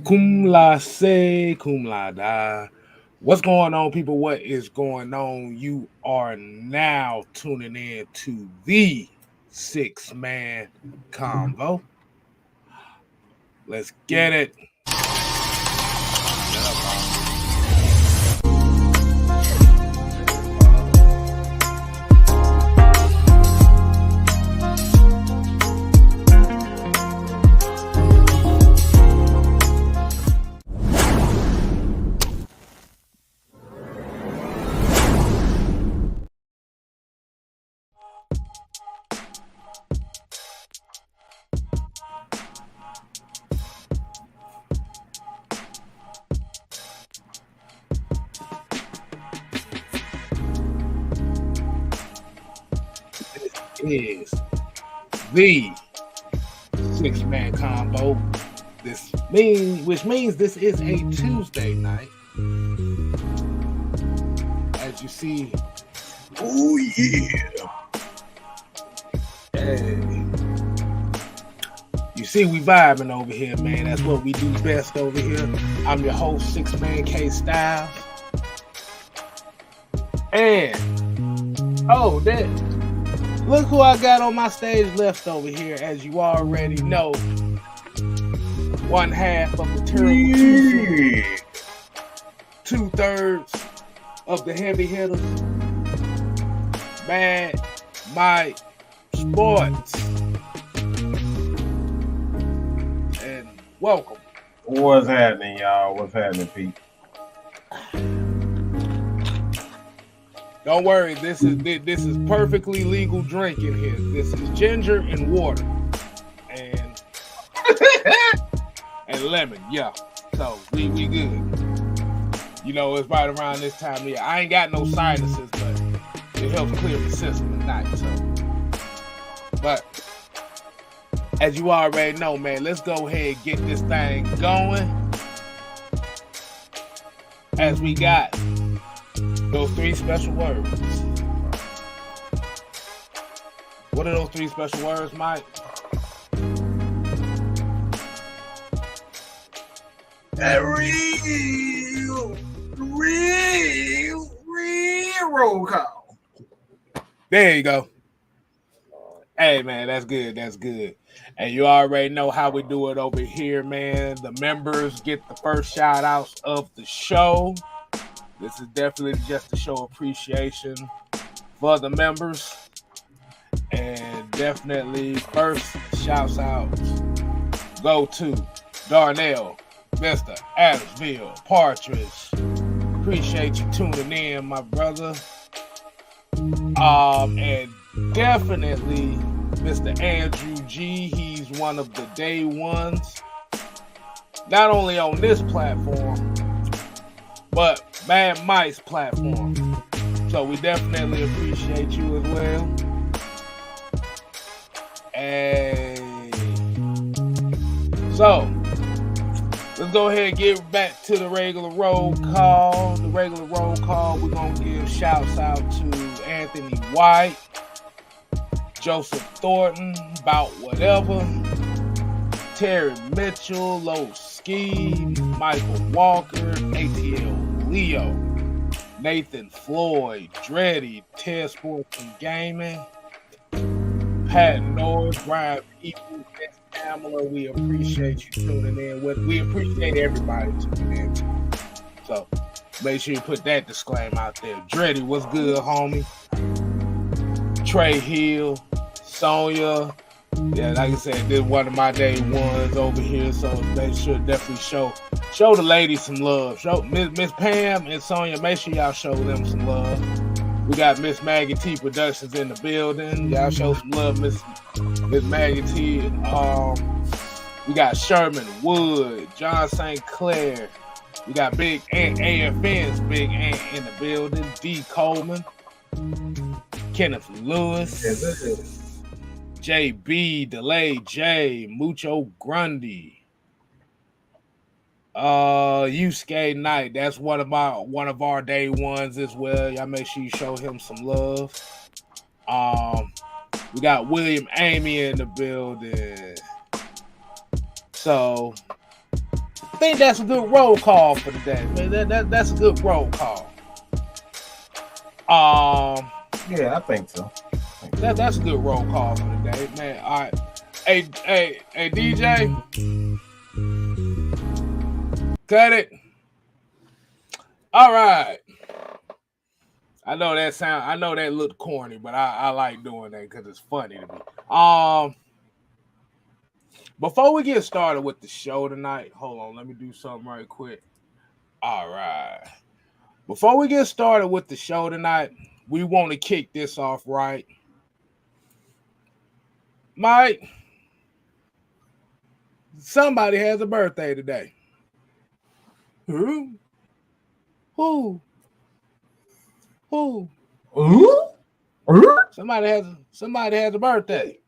Cum laude, cum laude. What's going on, people? What is going on? You are now tuning in to the 6-man convo. Let's get it. Is the 6-man combo. Which means this is a Tuesday night. As you see, oh yeah. Hey. You see, we vibing over here, man. That's what we do best over here. I'm your host, 6-man K Styles. And look who I got on my stage left over here. As you already know, one half of the terrible two-thirds of the heavy hitters. Mad Mike Sports. And welcome. What's happening, y'all? What's happening, Pete? Don't worry, this is perfectly legal drinking here. This is ginger and water, and and lemon. Yeah, so we good. You know, it's right around this time of year. I ain't got no sinuses, but it helps clear the system at night. So, but as you already know, man, let's go ahead and get this thing going. As we got those 3 special words. What are those 3 special words, Mike? Real roll call. There you go. Hey, man, that's good. That's good. And you already know how we do it over here, man. The members get the first shout outs of the show. This is definitely just to show appreciation for the members. And definitely first shouts out go to Darnell, Mr. Adamsville, Partridge. Appreciate you tuning in, my brother. And definitely Mr. Andrew G. He's one of the day ones. Not only on this platform, but Mad Mike's platform. So we definitely appreciate you as well. And so let's go ahead and get back to the regular roll call. The regular roll call, we're going to give shouts out to Anthony White, Joseph Thornton, About Whatever, Terry Mitchell, Low Ski, Michael Walker, ATL Leo, Nathan Floyd, Dreddy, Ted Sports and Gaming, Pat Norris, Brian People, Pamela. We appreciate you tuning in. We appreciate everybody tuning in. So make sure you put that disclaimer out there. Dreddy, what's good, homie? Trey Hill, Sonia. Yeah, like I said, this is one of my day ones over here, so they should definitely show the ladies some love. Show Miss Pam and Sonia, make sure y'all show them some love. We got Miss Maggie T Productions in the building. Y'all show some love, Miss Maggie T. We got Sherman Wood, John St. Clair. We got Big Ant, AFN's Big Ant in the building. D. Coleman, Kenneth Lewis. JB, Delay J, Mucho Grundy, Yusuke Knight. That's one of our day ones as well. Y'all make sure you show him some love. We We got William Amy in the building. So I think that's a good roll call for today. That's a good roll call. Yeah, I think so. That's a good roll call for today, man. All right. Hey, DJ. Cut it. All right. I know that looked corny, but I like doing that because it's funny to me. Before we get started with the show tonight, hold on, let me do something right quick. All right. Before we get started with the show tonight, we want to kick this off right. Mike, somebody has a birthday today. Who? Somebody has a birthday.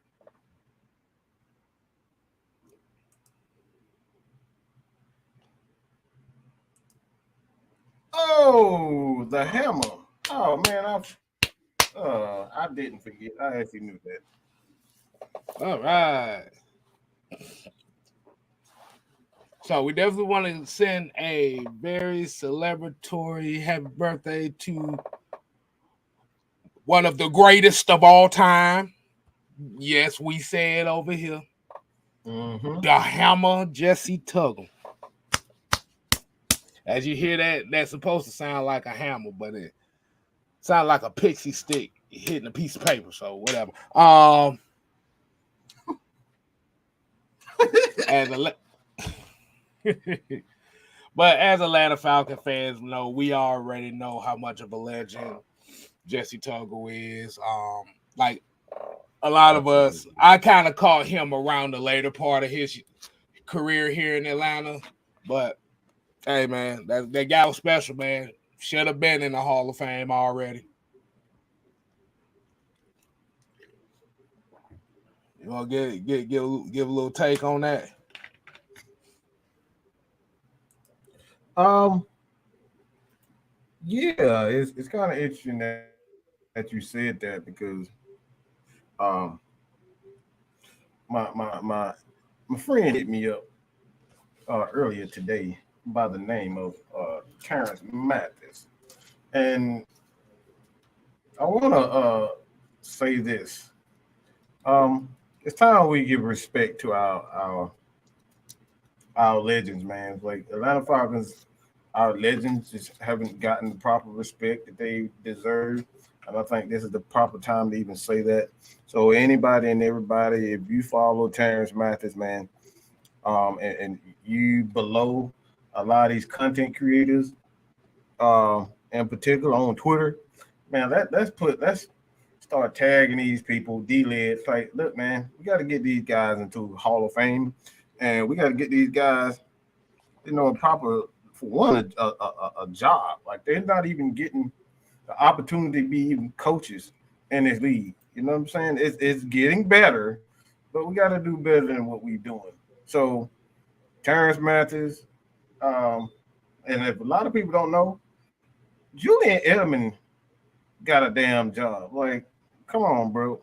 Oh, the hammer. Oh man, I didn't forget. I actually knew that. All right. So we definitely want to send a very celebratory happy birthday to one of the greatest of all time. Yes, we say it over here. Mm-hmm. The Hammer, Jesse Tuggle. As you hear that, that's supposed to sound like a hammer, but it sounds like a pixie stick hitting a piece of paper. So whatever. But as Atlanta Falcon fans know, we already know how much of a legend Jesse Tuggle is. Like a lot of us, I kind of caught him around the later part of his career here in Atlanta. But hey, man, that guy was special, man. Should have been in the Hall of Fame already. You want to give a little take on that? Yeah, it's kind of interesting that you said that because my friend hit me up earlier today by the name of Terrence Mathis, and I want to say this. It's time we give respect to our legends, man. Like Atlanta Falcons, our legends just haven't gotten the proper respect that they deserve. And I think this is the proper time to even say that. So anybody and everybody, if you follow Terrence Mathis, man, and you below a lot of these content creators, in particular on Twitter, man, let's start tagging these people, D-Leds. Like, look, man, we got to get these guys into Hall of Fame, and we got to get these guys, a proper, for one, a job. Like, they're not even getting the opportunity to be even coaches in this league. You know what I'm saying? It's getting better, but we got to do better than what we're doing. So, Terrence Mathis, and if a lot of people don't know, Julian Edelman got a damn job. Like, come on, bro.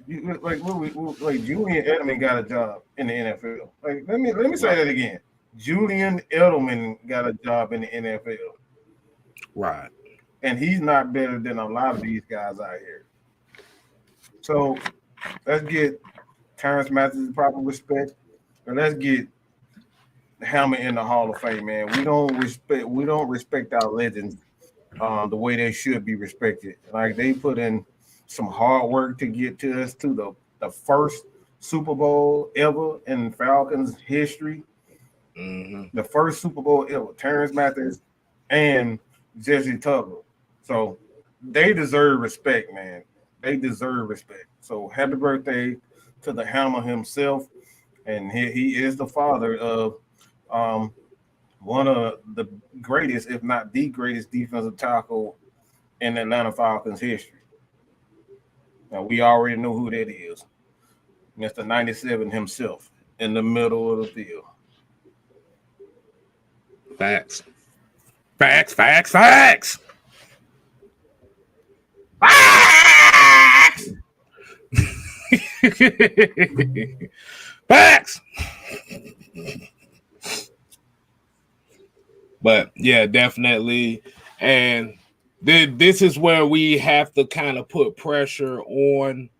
Julian Edelman got a job in the NFL. Like, let me say that again. Julian Edelman got a job in the NFL. Right. And he's not better than a lot of these guys out here. So let's get Terrence Mathis the proper respect, and let's get Hammer in the Hall of Fame, man. We don't respect our legends the way they should be respected. Like, they put in some hard work to get to us to the first Super Bowl ever in Falcons history. Mm-hmm. The first Super Bowl ever. Terrence Mathis and Jesse Tuggle. So they deserve respect, man. They deserve respect. So happy birthday to the Hammer himself. And he is the father of one of the greatest, if not the greatest, defensive tackle in Atlanta Falcons history. Now, we already know who that is. Mr. 97 himself in the middle of the field. Facts. Facts. But yeah, definitely. And this is where we have to kind of put pressure on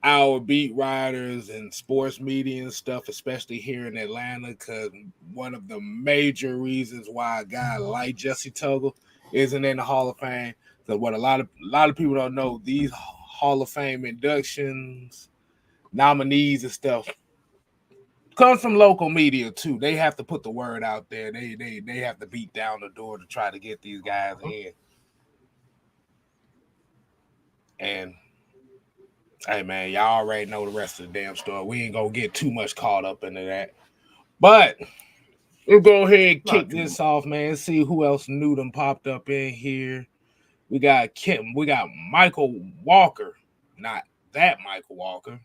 our beat writers and sports media and stuff, especially here in Atlanta, because one of the major reasons why a guy like Jesse Tuggle isn't in the Hall of Fame, because what a lot of people don't know, these Hall of Fame inductions, nominees and stuff comes from local media too. They have to put the word out there. They have to beat down the door to try to get these guys in. And hey man, y'all already know the rest of the damn story. We ain't gonna get too much caught up into that. But we'll go ahead and kick this off, man. See who else new done popped up in here. We got Michael Walker, not that Michael Walker.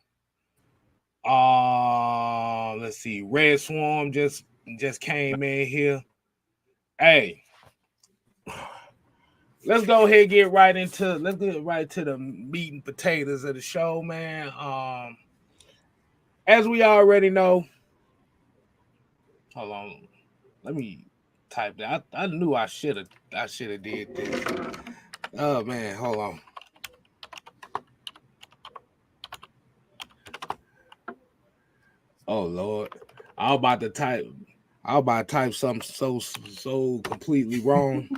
Let's see. Red Swarm just came in here. Hey, let's go ahead and get right into the meat and potatoes of the show, man. As we already know, hold on, let me type that. I knew I should have did this. Oh man, hold on. Oh Lord, I was about to type something so completely wrong.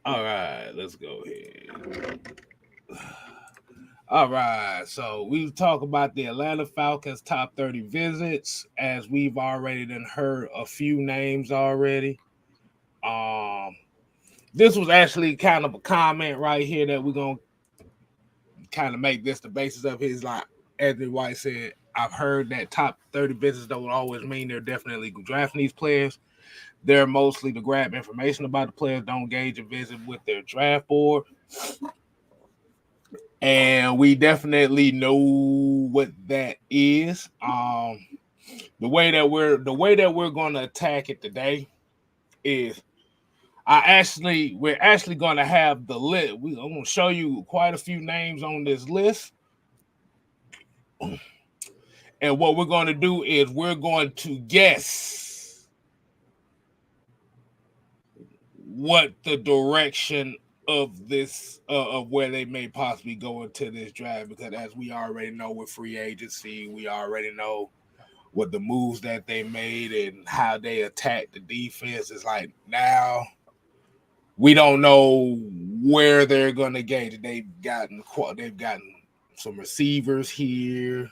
All right, let's go ahead. All right, so we talk about the Atlanta Falcons top 30 visits, as we've already heard a few names already. This was actually kind of a comment right here that we're gonna kind of make this the basis of his. Like Anthony White said, I've heard that top 30 visits don't always mean they're definitely drafting these players. They're mostly to grab information about the players, don't gauge a visit with their draft board. And we definitely know what that is. The way that we're going to attack it today is we're actually going to have the list. I'm going to show you quite a few names on this list. And what we're going to do is we're going to guess what the direction of this of where they may possibly go into this draft, because as we already know with free agency, we already know what the moves that they made and how they attacked the defense. Is like now we don't know where they're gonna gauge. They've gotten some receivers here.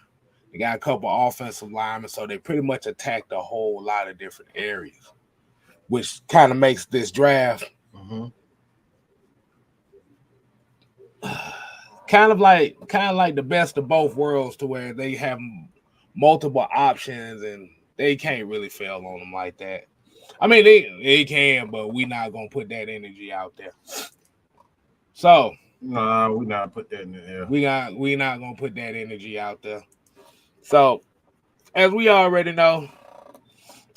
They got a couple offensive linemen, so they pretty much attacked a whole lot of different areas, which kind of makes this draft kind of like the best of both worlds, to where they have multiple options and they can't really fail on them like that. I mean, they can, but we're not gonna put that energy out there. So nah, we're not put that in there. We're not gonna put that energy out there. So as we already know,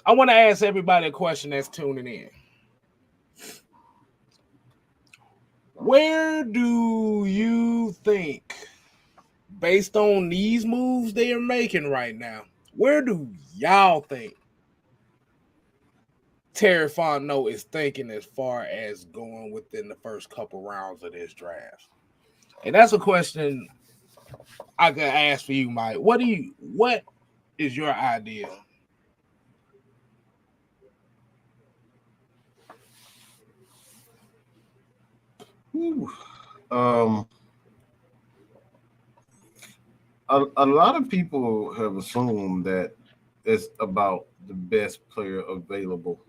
I want to ask everybody a question that's tuning in. Where do you think, based on these moves they are making right now, where do y'all think Terry Fontenot is thinking as far as going within the first couple rounds of this draft? And that's a question I could ask for you, Mike. What is your idea? A lot of people have assumed that it's about the best player available,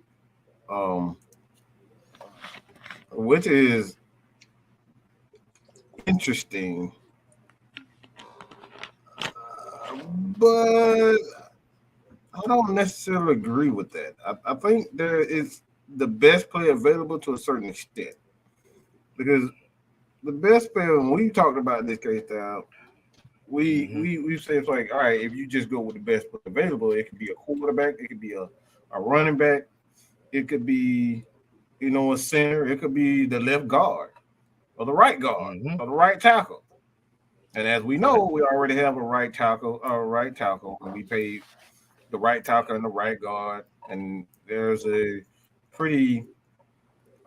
which is interesting, but I don't necessarily agree with that. I think there is the best player available to a certain extent, because the best player, when we talked about this case down, we said it's like, all right, if you just go with the best player available, it could be a quarterback, it could be a running back, it could be, a center, it could be the left guard. or the right guard, or the right tackle. And as we know, we already have a right tackle, and we paid the right tackle and the right guard. And there's a pretty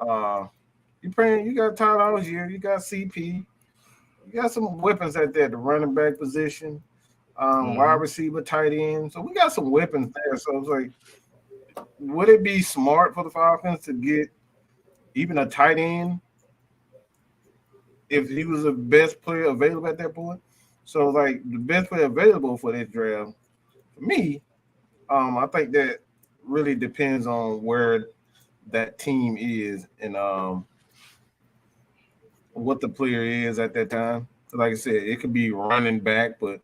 you got Tyler Algier, you got CP, you got some weapons at that, the running back position, wide receiver, tight end. So we got some weapons there. So it's like, would it be smart for the Falcons to get even a tight end if he was the best player available at that point? So like the best player available for this draft, for me, I think that really depends on where that team is and what the player is at that time. Like I said, it could be running back, but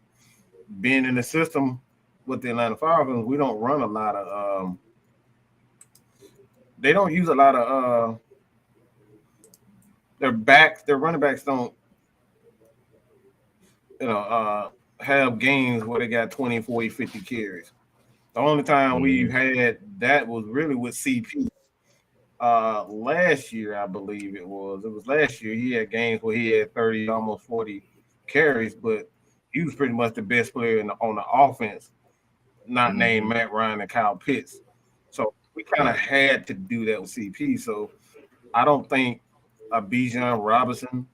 being in the system with the Atlanta Falcons, we don't run a lot of they don't use a lot of their running backs don't have games where they got 20, 40, 50 carries. The only time we've had that was really with CP. Last year, I believe it was last year. He had games where he had 30, almost 40 carries, but he was pretty much the best player on the offense, not named Matt Ryan and Kyle Pitts. So we kind of had to do that with CP. So I don't think a Bijan Robinson,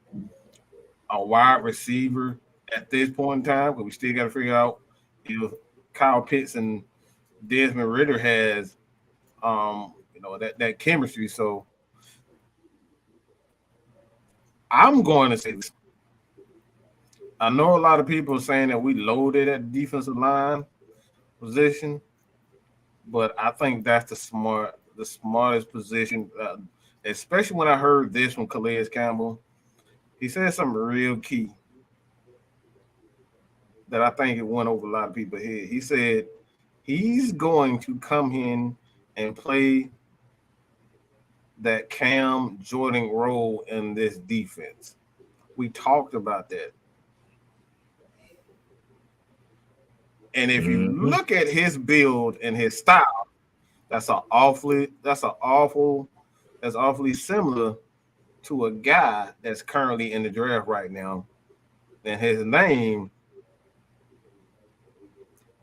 a wide receiver at this point in time, but we still got to figure out if Kyle Pitts and Desmond Ridder has that chemistry. So I'm going to say this. I know a lot of people are saying that we loaded at the defensive line position, but I think that's the smartest position, especially when I heard this from Calais Campbell. He said something real key that I think it went over a lot of people's head. He said he's going to come in and play that Cam Jordan role in this defense. We talked about that. And if you look at his build and his style, that's awfully similar to a guy that's currently in the draft right now. And his name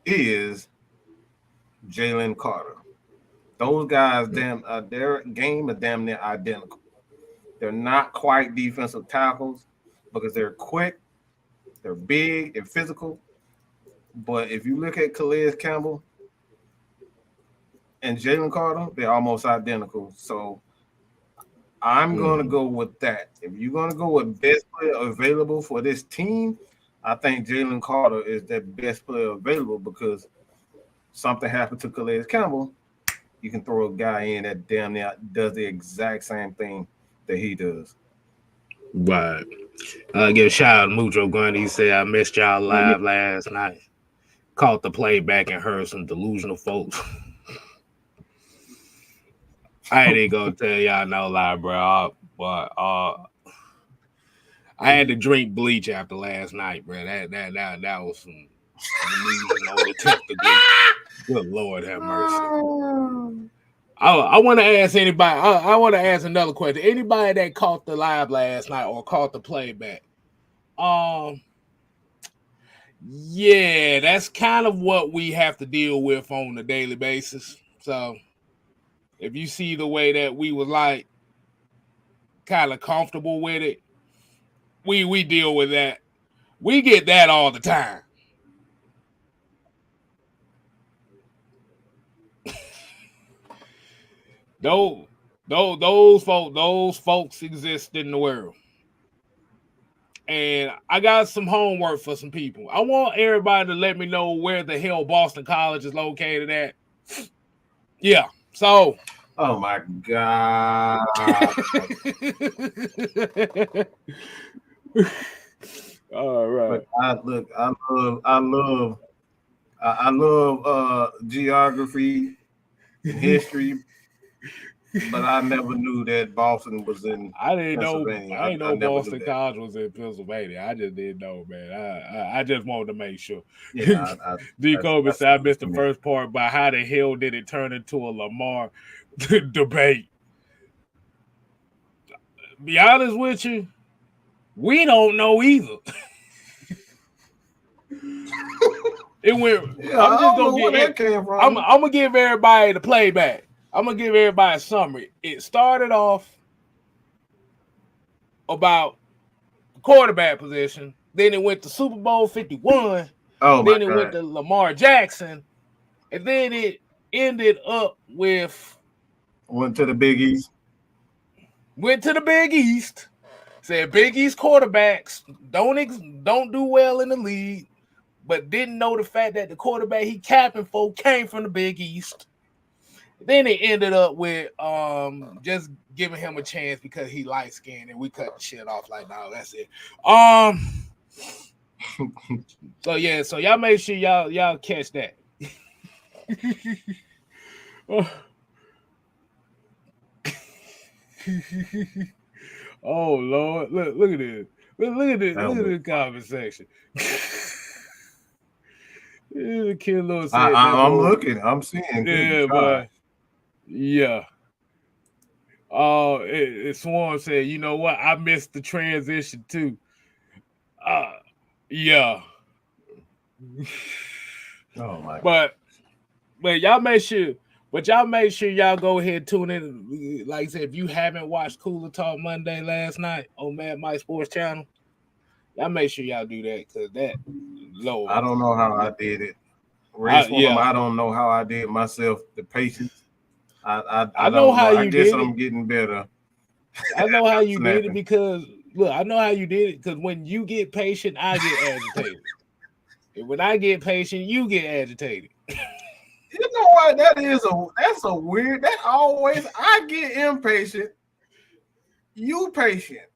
is Jalen Carter. Those guys, their game is damn near identical. They're not quite defensive tackles because they're quick, they're big, they're physical. But if you look at Calais Campbell and Jalen Carter, they're almost identical. So I'm going to go with that. If you're going to go with best player available for this team, I think Jalen Carter is the best player available because something happened to Calais Campbell. You can throw a guy in that damn near does the exact same thing that he does. Right. Give a shout out to Mucho Grundy. He said, I missed y'all live last night. Caught the playback and heard some delusional folks. I ain't gonna tell y'all no lie, bro. But I had to drink bleach after last night, bro. That was some delusion on the 10th degree. Good Lord have mercy. I want to ask anybody. I want to ask another question. Anybody that caught the live last night or caught the playback? Yeah, that's kind of what we have to deal with on a daily basis. So if you see the way that we was like kind of comfortable with it, we deal with that. We get that all the time. Those folks exist in the world. And I got some homework for some people. I want everybody to let me know where the hell Boston College is located at. Yeah. So. Oh my God. All right. But I love geography and history. But I never knew that Boston was in Pennsylvania. I didn't know Boston College was in Pennsylvania. I just didn't know, man. I just wanted to make sure. Yeah, D. Kobe said I missed the first part, but how the hell did it turn into a Lamar debate? Be honest with you, We don't know either. It went. Yeah, I'm I just don't know gonna where get. that came I'm from. gonna give everybody the playback. I'm gonna give everybody a summary. It started off about quarterback position. Then it went to Super Bowl 51. Oh my Then it went God. to Lamar Jackson. And then it ended up with Went to the Big East. went to the Big East. Said Big East quarterbacks don't do well in the league, but didn't know the fact that the quarterback he capping for came from the Big East. Then it ended up with just giving him a chance because he light skinned and we cut the shit off like, no, that's it. So yeah, so y'all make sure y'all catch that. Oh Lord, look at this. Look at this conversation. Kid Little said that I'm boy. looking. I'm seeing. Yeah, but yeah. Swarm said, you know what? I missed the transition too. Yeah. Oh my. But y'all make sure. But y'all make sure y'all go ahead and tune in. Like I said, if you haven't watched Cooler Talk Monday last night on Mad Mike Sports Channel, y'all make sure y'all do that because that Lord. I don't know how I did it. Yeah. I don't know how I did myself. The patience. I know don't how know. I you guess did I'm it. getting better. I know how you did it Snapping. because look, I know how you did it because when you get patient, I get agitated. And when I get patient, you get agitated. You know what? That's a weird. That always I get impatient. You patient.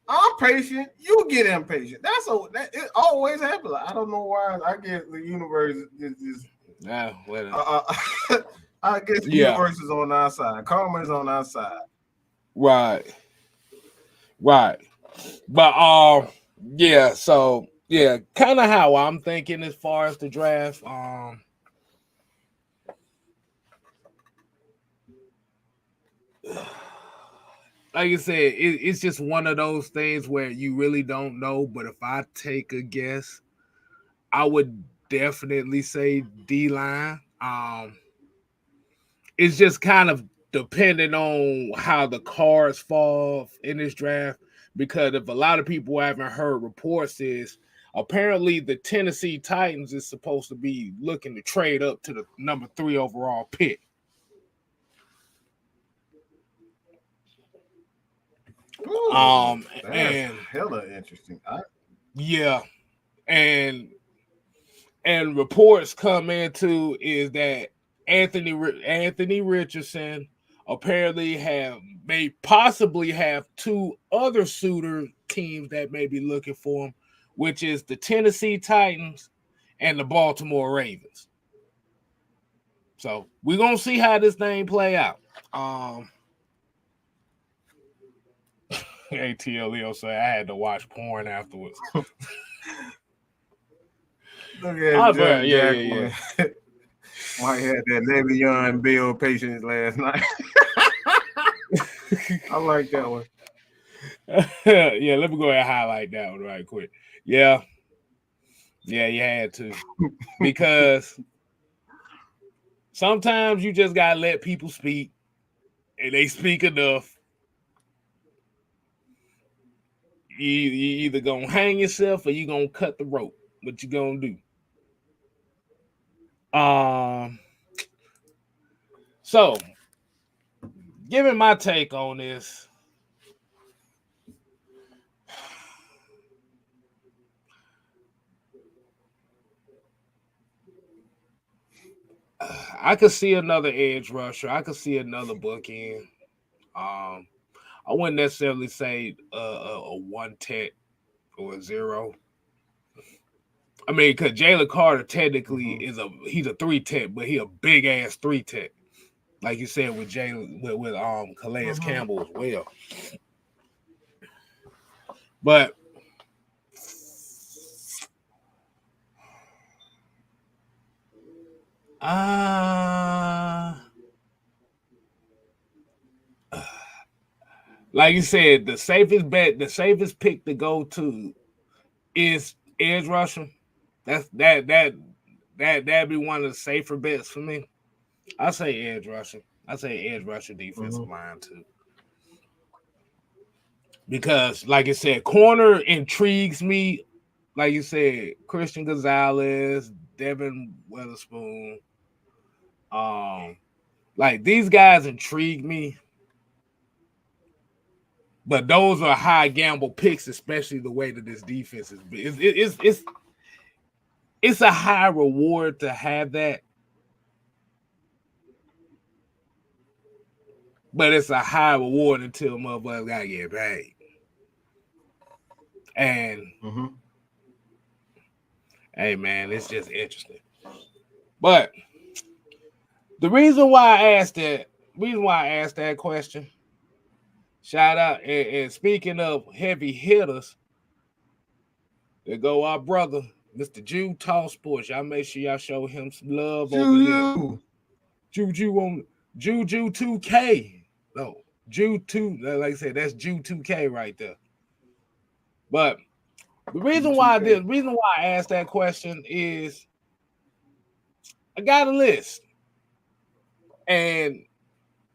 I'm patient. You get impatient. It always happens. I don't know why. I guess the universe is Nah, well, I guess the yeah. universe is on our side. Karma is on our side. Right. But yeah, so yeah, kind of how I'm thinking as far as the draft. Like I said, it's just one of those things where you really don't know. But if I take a guess, I would definitely say D line. It's just kind of depending on how the cards fall in this draft. Because if a lot of people haven't heard reports, is apparently the Tennessee Titans is supposed to be looking to trade up to the number 3 overall pick. Ooh, that's And hella interesting. yeah, and reports come into is that Anthony Richardson apparently may possibly have 2 other suitor teams that may be looking for him, which is the Tennessee Titans and the Baltimore Ravens. So we're gonna see how this thing play out. ATLEO said I had to watch porn afterwards. Look at Yeah. Mike had that Le'Veon Bell patience last night. I like that one. Yeah, let me go ahead and highlight that one right quick. Yeah, you had to. Because sometimes you just gotta let people speak, and they speak enough. You either gonna hang yourself or you gonna cut the rope. What you gonna do? So giving my take on this, I could see another edge rusher. I could see another bookend. I wouldn't necessarily say a 1 tech or a 0. I mean, because Jalen Carter technically he's a 3 tech, but he a big ass 3 tech, like you said with Jalen with Calais Campbell as well. But like you said, the safest bet, the safest pick to go to is edge rusher. That'd be one of the safer bets for me. I say edge rusher. I say edge rusher defensive line too. Because, like I said, corner intrigues me. Like you said, Christian Gonzalez, Devin Witherspoon. Like these guys intrigue me. But those are high gamble picks, especially the way that this defense is. It's a high reward to have that. But it's a high reward until motherfuckers gotta get paid. And hey man, it's just interesting. But the reason why I asked that question, shout out, and speaking of heavy hitters, there go our brother, Mr. Jew Tall Sports. Y'all make sure y'all show him some love over there. Juju 2K. No, Jew 2, like I said, that's Jew 2K right there. But the reason why I asked that question is I got a list and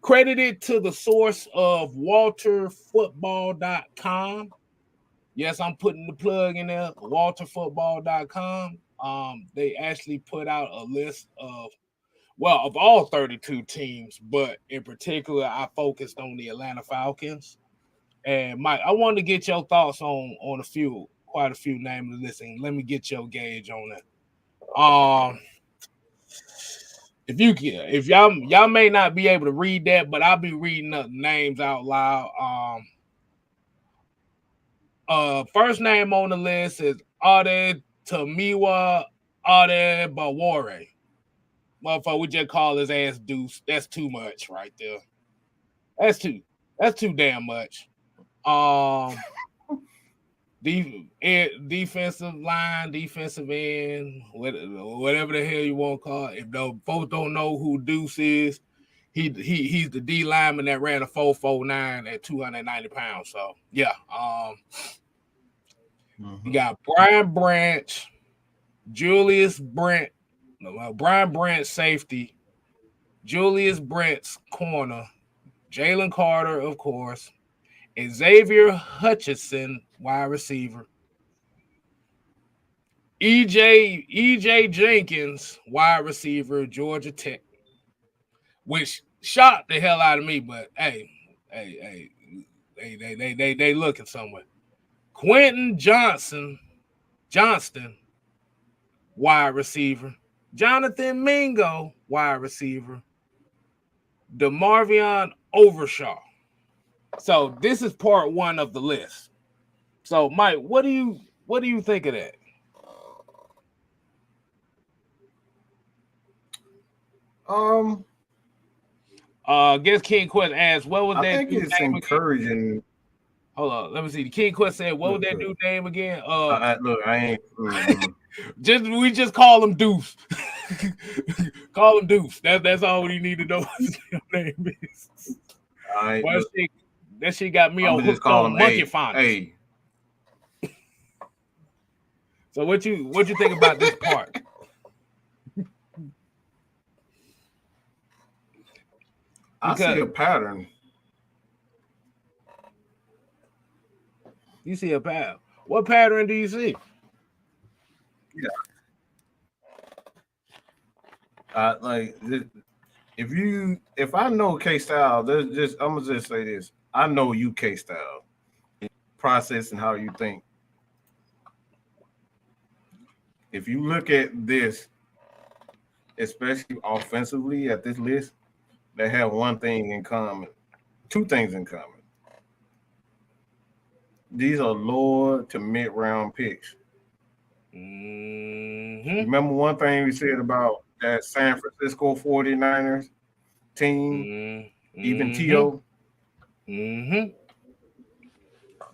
credited to the source of walterfootball.com. Yes, I'm putting the plug in there, walterfootball.com. They actually put out a list of all 32 teams, but in particular, I focused on the Atlanta Falcons. And Mike, I wanted to get your thoughts on quite a few names of this, and let me get your gauge on that. If y'all may not be able to read that, but I'll be reading up names out loud. First name on the list is Ade Tamiwa Ade Bawore. Motherfucker, we just call his ass Deuce. That's too much right there. That's too damn much. Defensive line, defensive end, whatever the hell you want to call it. If the folks don't know who Deuce is, he's the D lineman that ran a 4.49 at 290 pounds. So yeah, you got Brian Branch, Julius Brent, Brian Brent safety, Julius Brent's corner, Jalen Carter, of course, Xavier Hutchinson, wide receiver, EJ Jenkins, wide receiver, Georgia Tech, which shocked the hell out of me, but hey, they looking somewhere. Quentin Johnston, wide receiver, Jonathan Mingo, wide receiver, DeMarvion Overshaw. So this is part one of the list. So Mike, what do you think of that? I guess King Quest asked, what was that? I think it's encouraging. Again? Hold on, let me see. The King Quest said, what was that dude's name again? Look, I ain't we just call him Deuce. Call him Deuce. That's all we need to know what his name is. That shit got me on hooked on monkey font. Hey. So what you think about this part? I see a pattern. You see a pattern. What pattern do you see? Yeah. If I know K-Style, I'm gonna just say this. I know you K-Style. Process and how you think. If you look at this, especially offensively at this list, they have one thing in common, two things in common. These are lower to mid-round picks. Remember one thing we said about that San Francisco 49ers team, even T.O.?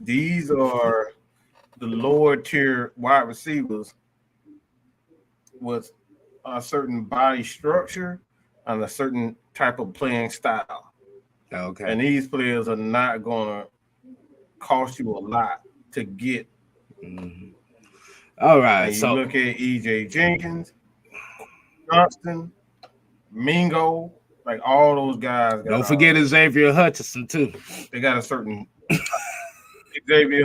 These are the lower tier wide receivers with a certain body structure and a certain type of playing style. Okay. And these players are not going to cost you a lot to get. Mm-hmm. All right. And you So look at EJ Jenkins, Johnston, Mingo, like all those guys. Don't forget Xavier Hutchinson too. They got a certain Xavier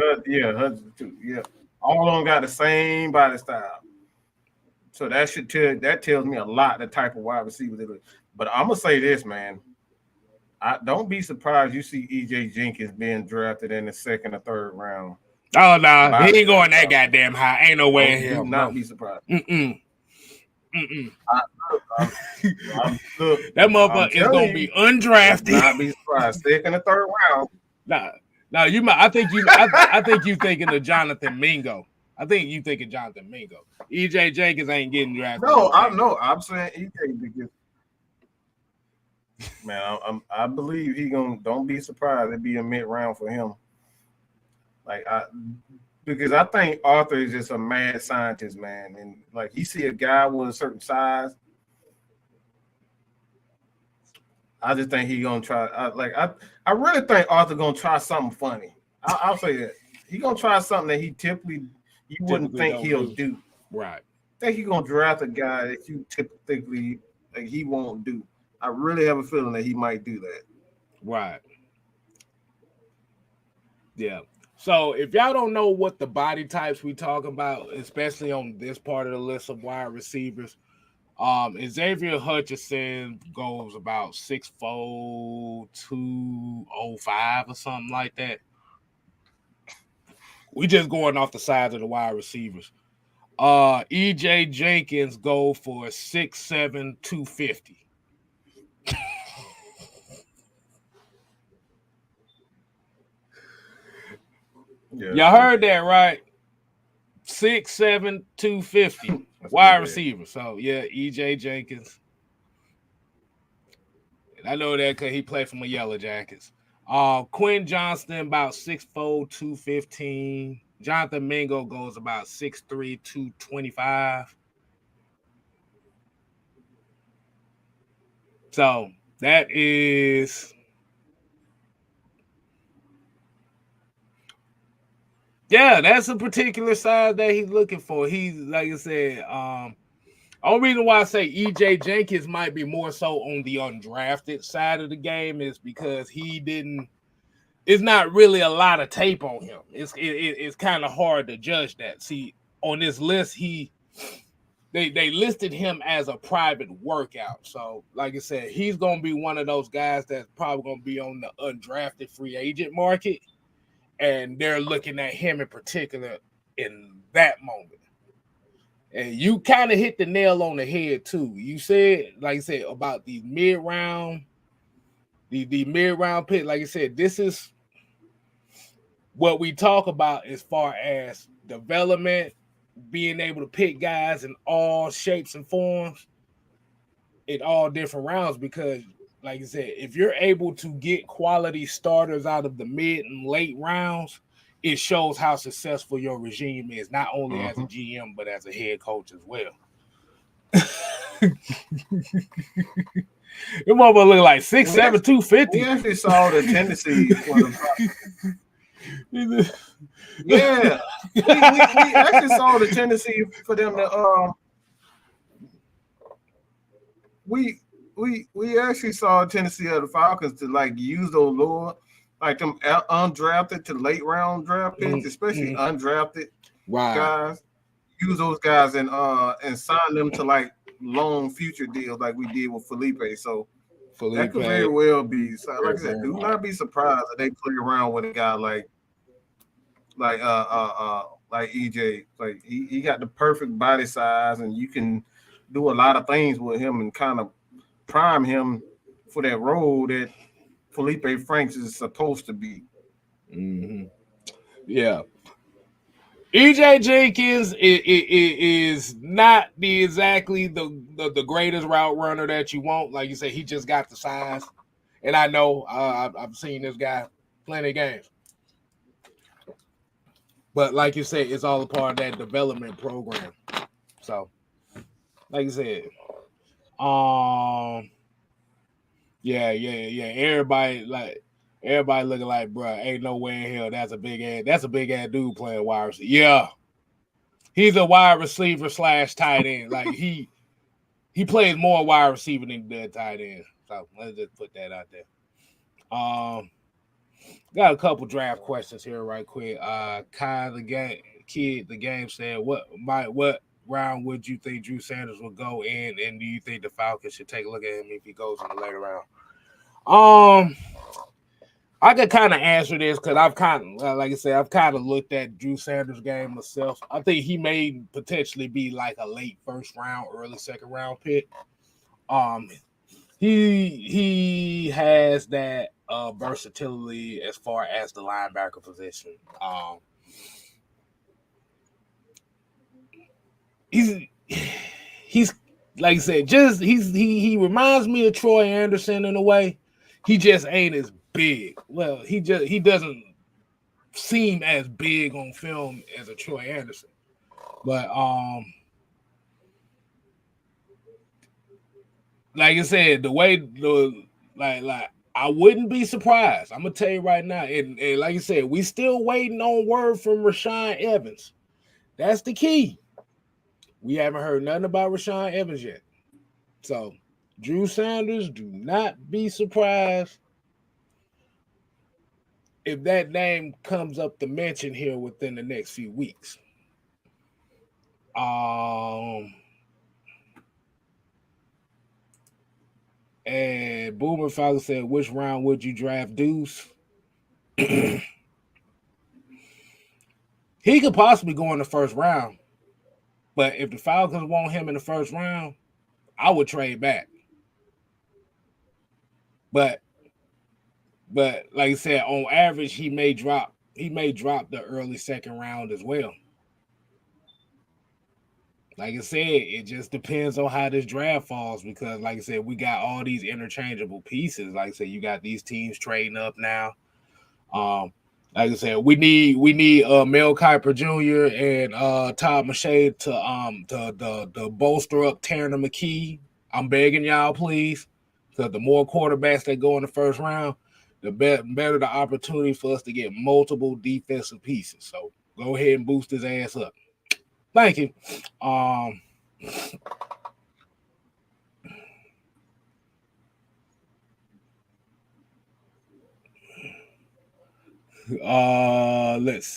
Hutchinson too. Yeah, all of them got the same body style. So that tells me a lot the type of wide receiver they look. But I'm gonna say this, man. I don't be surprised you see EJ Jenkins being drafted in the second or third round. Oh no, he ain't going that goddamn high. Ain't no way in hell. Do not be surprised. Mm-mm. Look, that motherfucker is gonna be undrafted. Not be surprised. Second or third round. Nah, you might. I think you thinking of Jonathan Mingo. I think you thinking Jonathan Mingo. EJ Jenkins ain't getting drafted. No, I'm saying EJ because man, I believe he gonna. Don't be surprised. It'd be a mid round for him. Because I think Arthur is just a mad scientist, man, and like he see a guy with a certain size. I just think he gonna try. I really think Arthur gonna try something funny. I'll say that he gonna try something that he you wouldn't think he'll do. Right. I think he gonna draft a guy that you typically like he won't do. I really have a feeling that he might do that. Right. Yeah. So if y'all don't know what the body types we talk about, especially on this part of the list of wide receivers, Xavier Hutchinson goes about 6'4", 205 or something like that. We just going off the size of the wide receivers. EJ Jenkins go for 6'7", 250. Yeah. Y'all heard that, right? 6'7", 250. Wide receiver. So, yeah, EJ Jenkins. And I know that because he played for my Yellow Jackets. Quinn Johnston, about 6'4", 215. Jonathan Mingo goes about 6'3", 225. So, that is... Yeah, that's a particular size that he's looking for. He's, like I said, only reason why I say EJ Jenkins might be more so on the undrafted side of the game is because it's not really a lot of tape on him. It's kind of hard to judge that. See, on this list, they listed him as a private workout. So, like I said, he's going to be one of those guys that's probably going to be on the undrafted free agent market. And they're looking at him in particular in that moment. And you kind of hit the nail on the head, too. You said, like I said, about the mid-round, the mid-round pick. Like I said, this is what we talk about as far as development, being able to pick guys in all shapes and forms in all different rounds because like I said, if you're able to get quality starters out of the mid and late rounds, it shows how successful your regime is, not only as a GM, but as a head coach as well. Your mother look like 6'7", 250. We actually saw the tendency for the yeah. We actually saw the tendency for them to we actually saw a tendency of the Falcons to like use those lower, like them undrafted to late round draft picks, especially undrafted guys. Use those guys and sign them to like long future deals like we did with Felipe. So that could very well be. So like I said, do not be surprised that they play around with a guy like EJ. Like he got the perfect body size, and you can do a lot of things with him and kind of prime him for that role that Felipe Franks is supposed to be. Mm-hmm. Yeah. EJ Jenkins is not exactly the greatest route runner that you want. Like you said, he just got the size. And I know I've seen this guy plenty of games. But like you said, it's all a part of that development program. So, like you said, yeah. Everybody Everybody looking like, bro, ain't no way in hell that's a big ass dude playing wide receiver. Yeah. He's a wide receiver / tight end. Like he plays more wide receiver than he does tight end. So let's just put that out there. Got a couple draft questions here right quick. Kai the game said, what round would you think Drew Sanders would go in, and do you think the Falcons should take a look at him if he goes in the later round? I could kind of answer this because I've kind of, like I said, I've kind of looked at Drew Sanders' game myself. I think he may potentially be like a late first round, early second round pick. He has that versatility as far as the linebacker position. He's like I said, he reminds me of Troy Anderson in a way. He just ain't as big. Well, he doesn't seem as big on film as a Troy Anderson. But like I said, the way like I wouldn't be surprised. I'm gonna tell you right now, and like I said, we still waiting on word from Rashaan Evans. That's the key. We haven't heard nothing about Rashaan Evans yet. So Drew Sanders, do not be surprised if that name comes up to mention here within the next few weeks. And Boomer Falcon said, which round would you draft Deuce? He could possibly go in the first round. But if the Falcons want him in the first round, I would trade back. But like I said, on average, he may drop the early second round as well. Like I said, it just depends on how this draft falls because, like I said, we got all these interchangeable pieces. Like I said, you got these teams trading up now. Like I said, we need Mel Kiper Jr. and Todd McShay to bolster up Tanner McKee. I'm begging y'all, please, because the more quarterbacks that go in the first round, the better the opportunity for us to get multiple defensive pieces. So go ahead and boost his ass up. Thank you. Let's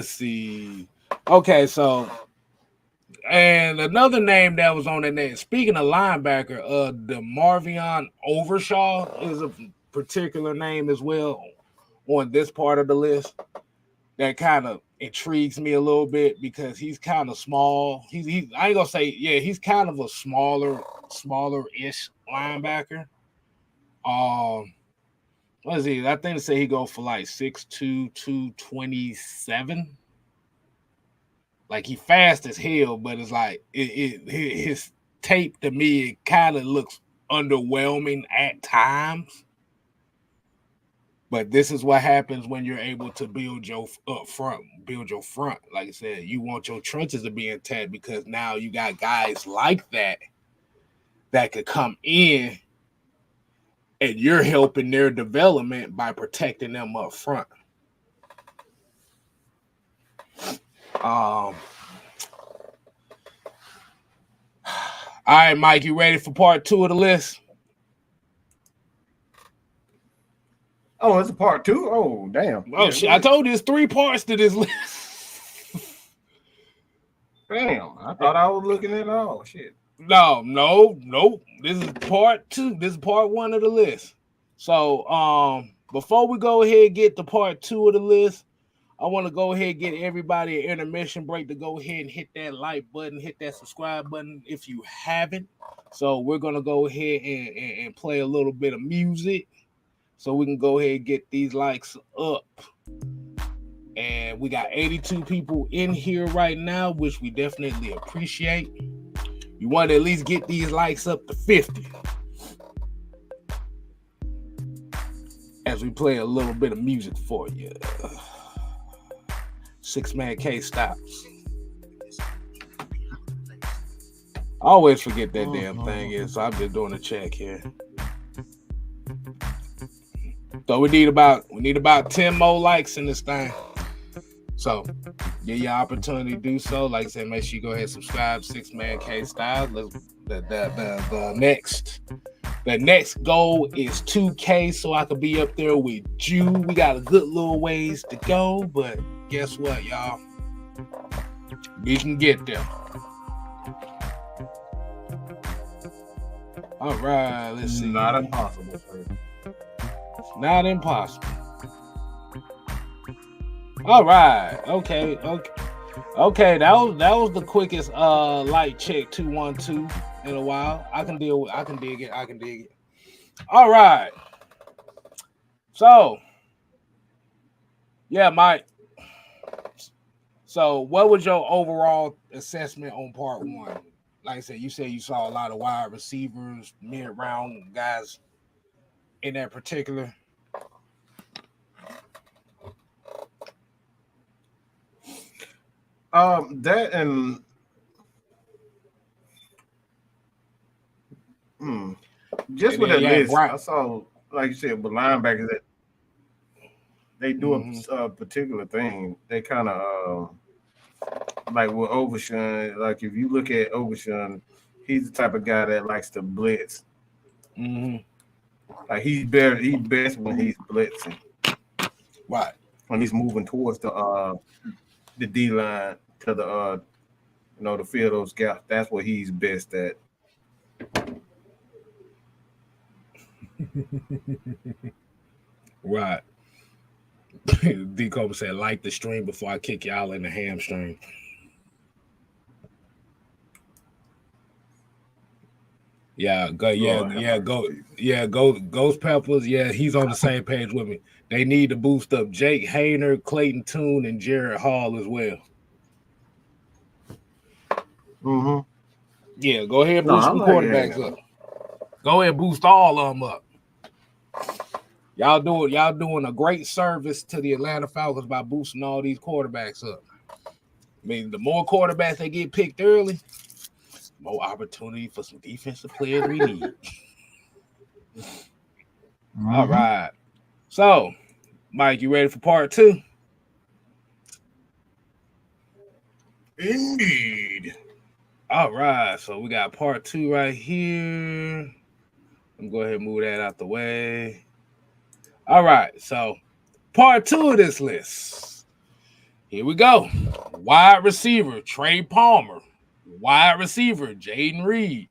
see. Okay, so and another name that was on that name. Speaking of linebacker, DeMarvion Overshaw is a particular name as well on this part of the list. That kind of intrigues me a little bit because he's kind of small. He's I ain't gonna say he's kind of a smaller-ish linebacker. What is he? I think they say he go for like 6'2", 227. Like he fast as hell, but it's like his tape to me it kind of looks underwhelming at times. But this is what happens when you're able to build your front. Like I said, you want your trenches to be intact because now you got guys like that could come in and you're helping their development by protecting them up front. All right, Mike, you ready for part 2 of the list? Oh, it's a part 2? Oh, damn. Oh, shit. I told you there's 3 parts to this list. Damn. I thought I was looking at all. Shit. No. This is part 2. This is part 1 of the list. So, before we go ahead and get to part 2 of the list, I want to go ahead and get everybody an intermission break to go ahead and hit that like button, hit that subscribe button if you haven't. So we're going to go ahead and play a little bit of music so we can go ahead and get these likes up. And we got 82 people in here right now, which we definitely appreciate. You want to at least get these likes up to 50. As we play a little bit of music for you. 6-Man K stops. I always forget that damn thing is, so I'm just doing a check here. So we need about 10 more likes in this thing. So get your opportunity to do so. Like I said, make sure you go ahead and subscribe. 6-Man K Style. The next goal is 2K, so I could be up there with you. We got a good little ways to go, but guess what, y'all? We can get there. All right, let's see. Not impossible, sir. Not impossible. All right. Okay. That was the quickest light check 212 in a while. I can dig it. All right. So, yeah, Mike. So, what was your overall assessment on part one? Like I said you saw a lot of wide receivers, mid-round guys in that particular. That and just with that list, I saw, like you said, with linebackers that they do a particular thing. They kind of like with Overshown. Like if you look at Overshown, he's the type of guy that likes to blitz. Like he's best when he's blitzing. Right. When he's moving towards the D line to the to fill those gaps. That's what he's best at. Right. D Cobra said, like the stream before I kick y'all in the hamstring. Ghost Peppers. Yeah, he's on the same page with me. They need to boost up Jake Hayner, Clayton Tune, and Jared Hall as well. Yeah, go ahead and boost some quarterbacks up. Go ahead and boost all of them up. Y'all doing a great service to the Atlanta Falcons by boosting all these quarterbacks up. I mean, the more quarterbacks they get picked early, more opportunity for some defensive players we need. All right. So, Mike, you ready for part two? Indeed. All right. So we got part two right here. I'm going to go ahead and move that out the way. All right. So, part two of this list. Here we go. Wide receiver, Trey Palmer. Wide receiver, Jaden Reed.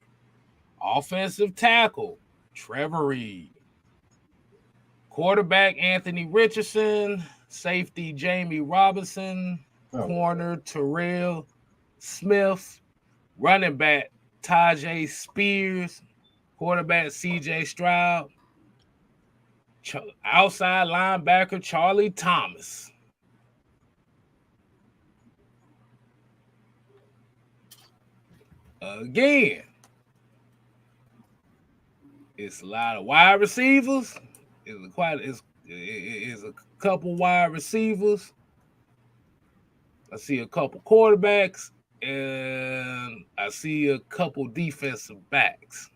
Offensive tackle, Trevor Reed. Quarterback, Anthony Richardson. Safety, Jamie Robinson. Corner, Terrell Smith. Running back, Tajay Spears. Quarterback, CJ Stroud. Outside linebacker, Charlie Thomas. Again, it's a lot of wide receivers. It's a couple wide receivers. I see a couple quarterbacks, and I see a couple defensive backs.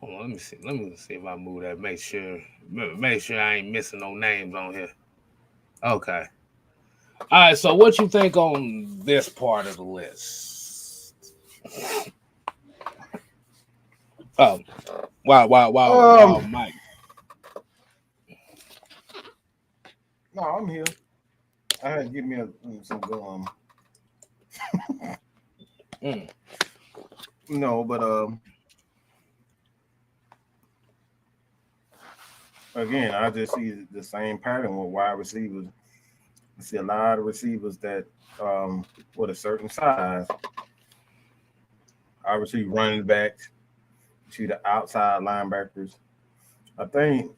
Hold on, let me see if I move that. Make sure I ain't missing no names on here. Okay. All right, so what you think on this part of the list? Oh, wow, Mike. No, I'm here. I had to give me some gum. No, but again, I just see the same pattern with wide receivers. I see a lot of receivers that with a certain size. Obviously, running backs. You see the outside linebackers. I think.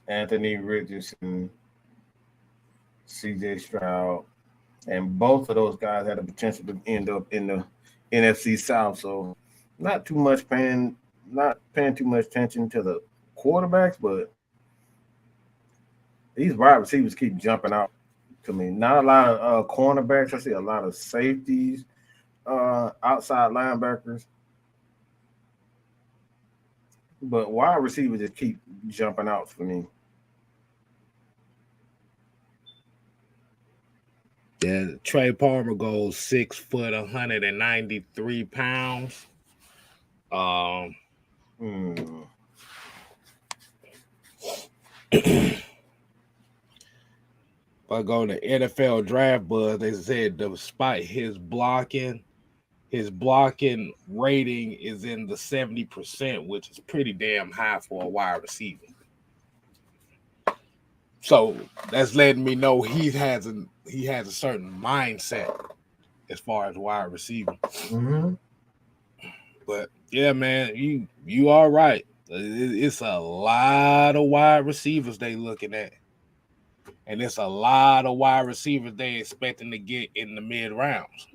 Anthony Richardson, CJ Stroud, and both of those guys had the potential to end up in the NFC South. So not paying too much attention to the quarterbacks, but these wide receivers keep jumping out. to me. Not a lot of cornerbacks. I see a lot of safeties, outside linebackers, but wide receivers just keep jumping out for me. Yeah, Trey Palmer goes 6 foot, 193 pounds. Hmm. If I go to NFL Draft Buzz, they said despite his blocking rating is in the 70%, which is pretty damn high for a wide receiver. So that's letting me know he has a certain mindset as far as wide receiver. Mm-hmm. But yeah, man, you are right. It's a lot of wide receivers they looking at, and it's a lot of wide receivers they expecting to get in the mid rounds.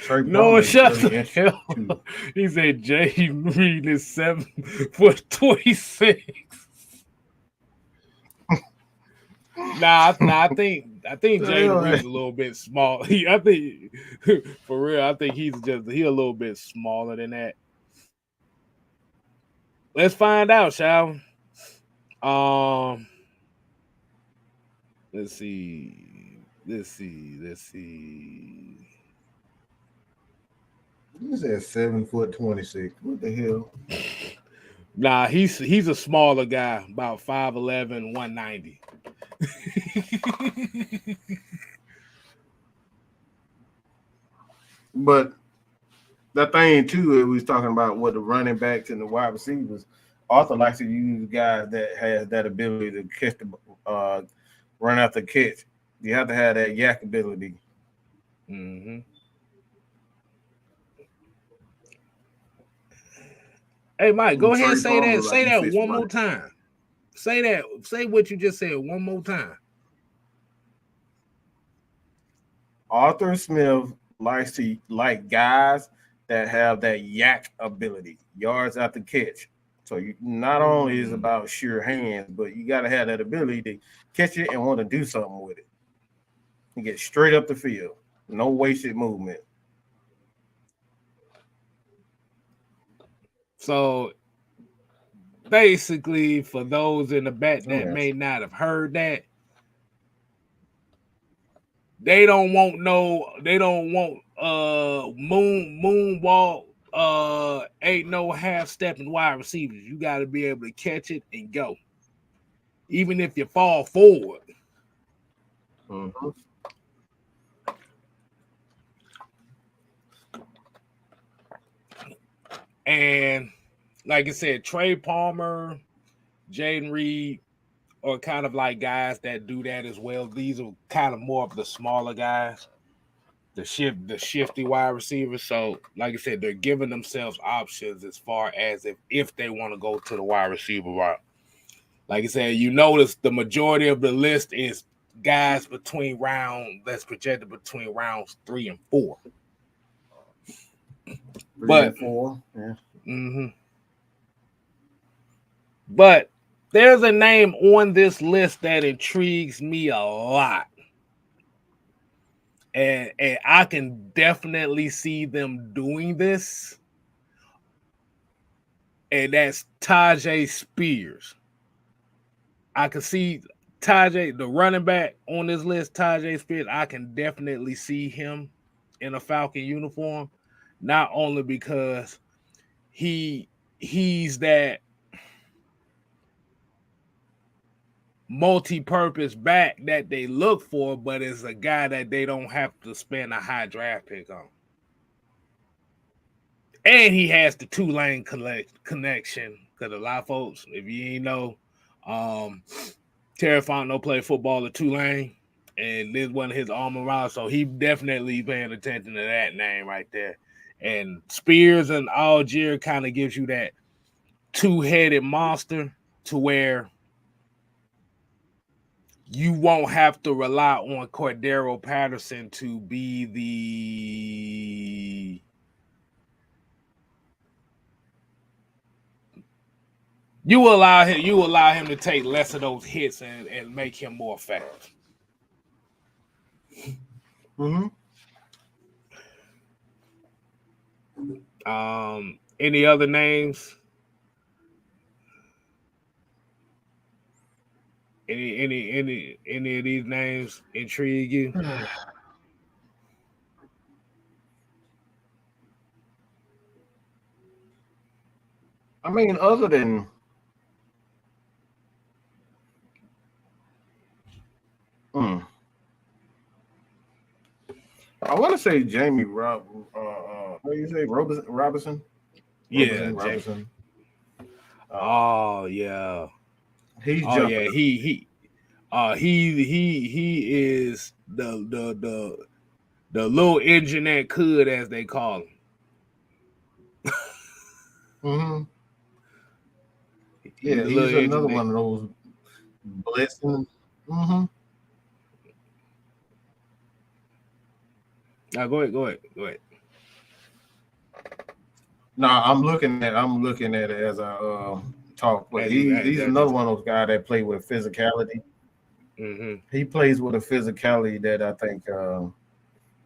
Trey No, Palmer is shut very the hell interesting too. up. He said Jay Reed is 7 foot 26. I think Jaden Reed's a little bit small. I think for real, I think he a little bit smaller than that. Let's find out, shall we? Let's see. He said 7 foot 26. What the hell? Nah, he's a smaller guy, about 5'11", 190. But that thing too, we was talking about what the running backs and the wide receivers. Arthur likes to use guys that has that ability to catch the run after catch. You have to have that yak ability. Mm-hmm. Hey, Mike, go ahead and Trey say Palmer, that. like Say you that fix one more running. time. Say that. Say what you just said one more time. Arthur Smith likes to like guys that have that yak ability, yards after catch. So you not only is about sheer hands, but you got to have that ability to catch it and want to do something with it. You get straight up the field, no wasted movement. So basically, for those in the back that Yes. may not have heard that, they don't want moonwalk, ain't no half stepping wide receivers. You got to be able to catch it and go, even if you fall forward. Mm-hmm. And like I said, Trey Palmer, Jaden Reed are kind of like guys that do that as well. These are kind of more of the smaller guys, the shifty wide receivers. So, like I said, they're giving themselves options as far as if they want to go to the wide receiver route. Like I said, you notice the majority of the list is guys that's projected between rounds 3 and 4. 3 and 4. Yeah. Mm-hmm. But there's a name on this list that intrigues me a lot. And I can definitely see them doing this. And that's Tajay Spears. I can see Tajay, the running back on this list, Tajay Spears. I can definitely see him in a Falcon uniform. Not only because he's that multi-purpose back that they look for, but it's a guy that they don't have to spend a high draft pick on. And he has the Tulane connection, because a lot of folks, if you ain't know, Terry Fontenot played football at Tulane, and this wasn't his alma mater, so he definitely paying attention to that name right there. And Spears and Algier kind of gives you that two-headed monster, to where you won't have to rely on Cordero Patterson to be the you allow him to take less of those hits and make him more effective. Mm-hmm. Any other names? Any of these names intrigue you? I mean, other than I want to say Jamie what do you say, Robinson? Yeah, Robinson. Oh yeah. He's Oh jumping. yeah. He is the little engine that could, as they call him. Mm-hmm. He's Yeah, he's another one of those blessings. Mm-hmm. Now go ahead. No, I'm looking at it as I talk, but he's another one of those guys that play with physicality. Mm-hmm. He plays with a physicality that I think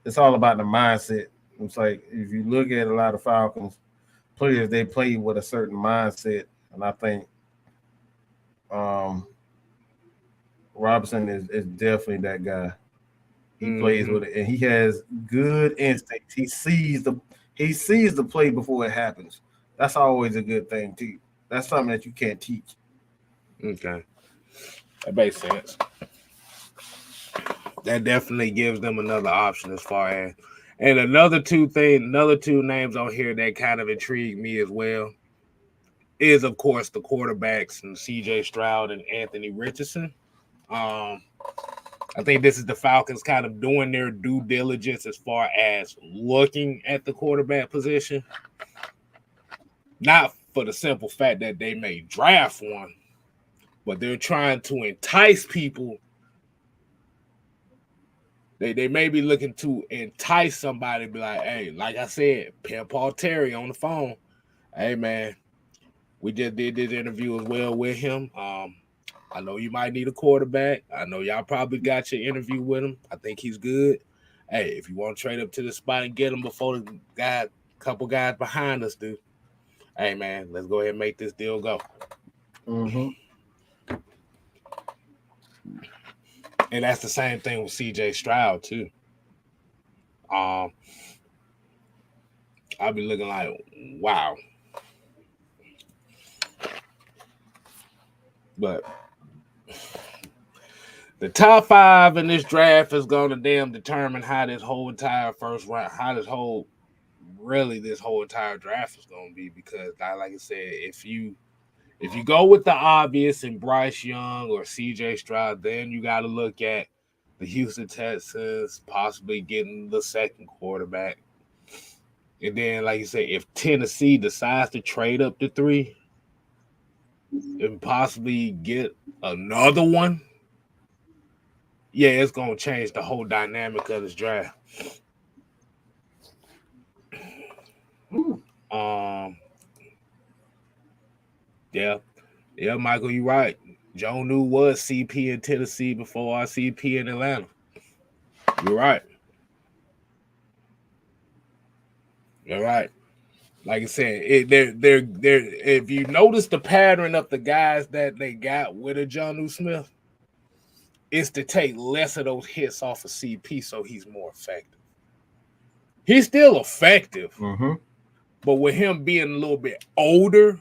it's all about the mindset. It's like if you look at a lot of Falcons players, they play with a certain mindset, and I think Robinson is definitely that guy. He plays with it, and he has good instincts. He sees the play before it happens. That's always a good thing too. That's something that you can't teach. Okay, that makes sense. That definitely gives them another option as far as, and another two names on here that kind of intrigue me as well is, of course, the quarterbacks and C.J. Stroud and Anthony Richardson. I think this is the Falcons kind of doing their due diligence as far as looking at the quarterback position. Not for the simple fact that they may draft one, but they're trying to entice people. They may be looking to entice somebody, be like, hey, like I said, Pimp Paul Terry on the phone. Hey, man, we just did this interview as well with him. I know you might need a quarterback. I know y'all probably got your interview with him. I think he's good. Hey, if you want to trade up to the spot and get him before the couple guys behind us do, hey, man, let's go ahead and make this deal go. Mm-hmm. And that's the same thing with C.J. Stroud, too. I'll be looking like, wow. But the top 5 in this draft is going to determine how this whole entire first round, this whole entire draft is going to be. Because, like I said, if you go with the obvious in Bryce Young or C.J. Stroud, then you got to look at the Houston Texans possibly getting the second quarterback. And then, like you said, if Tennessee decides to trade up to 3 and possibly get another one, yeah, it's going to change the whole dynamic of this draft. Yeah, Michael, you're right. Joe New was CP in Tennessee before our CP in Atlanta. You're right. Like I said, they're if you notice the pattern of the guys that they got with a Jonnu Smith, it's to take less of those hits off of CP so he's more effective. He's still effective, but with him being a little bit older,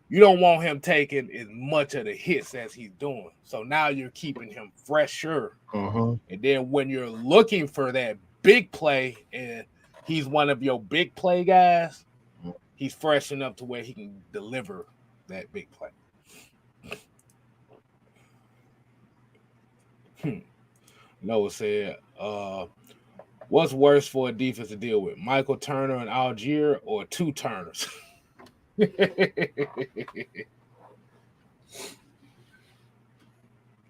you don't want him taking as much of the hits as he's doing. So now you're keeping him fresher. And then when you're looking for that big play and he's one of your big play guys, he's fresh enough to where he can deliver that big play. Noah said, what's worse for a defense to deal with, Michael Turner and Algier or 2 Turners?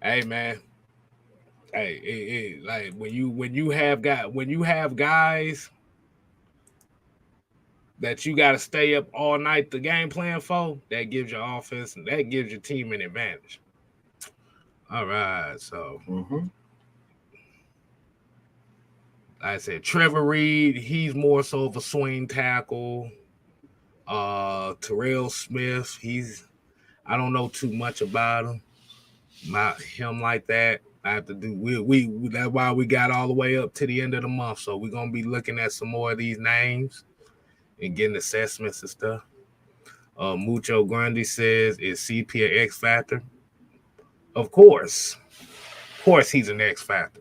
Hey, man, Hey, like when you have guys that you got to stay up all night the game plan for, that gives your offense and that gives your team an advantage. All right, so like I said, Trevor Reed, he's more so of a swing tackle. Terrell Smith, I don't know too much about him like that. I have to do we that's why we got all the way up to the end of the month. So we're gonna be looking at some more of these names and getting assessments and stuff. Mucho Grande says, is CP an X factor? Of course. Of course he's an X factor.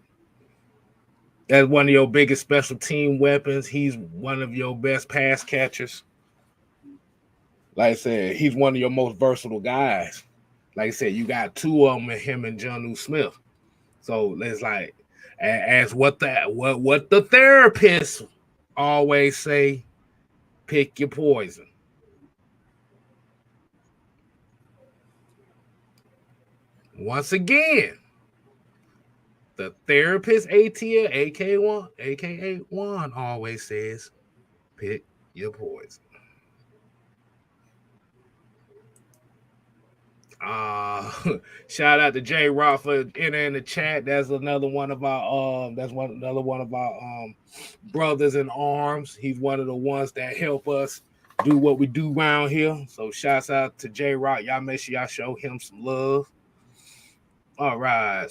That's one of your biggest special team weapons. He's one of your best pass catchers. Like I said, he's one of your most versatile guys. Like I said, you got two of them, him and Jonnu Smith. So it's like, as what the therapists always say, pick your poison. Once again, the therapist ATL, aka Juan, always says, pick your poison. Shout out to Jay Rock for entering the chat. That's another one of our brothers in arms. He's one of the ones that help us do what we do around here. So shouts out to Jay Rock. Y'all make sure y'all show him some love. All right,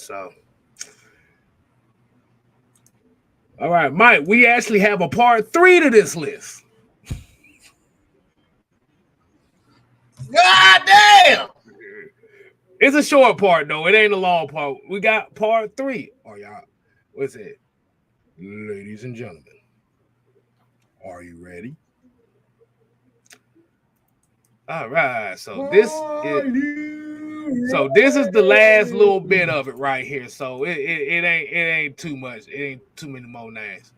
all right, Mike, we actually have a part 3 to this list. God damn! It's a short part, though. It ain't a long part. We got part 3. Oh, y'all. What's it? Ladies and gentlemen, are you ready? All right. So this is the last little bit of it right here. So it ain't too much. It ain't too many more names.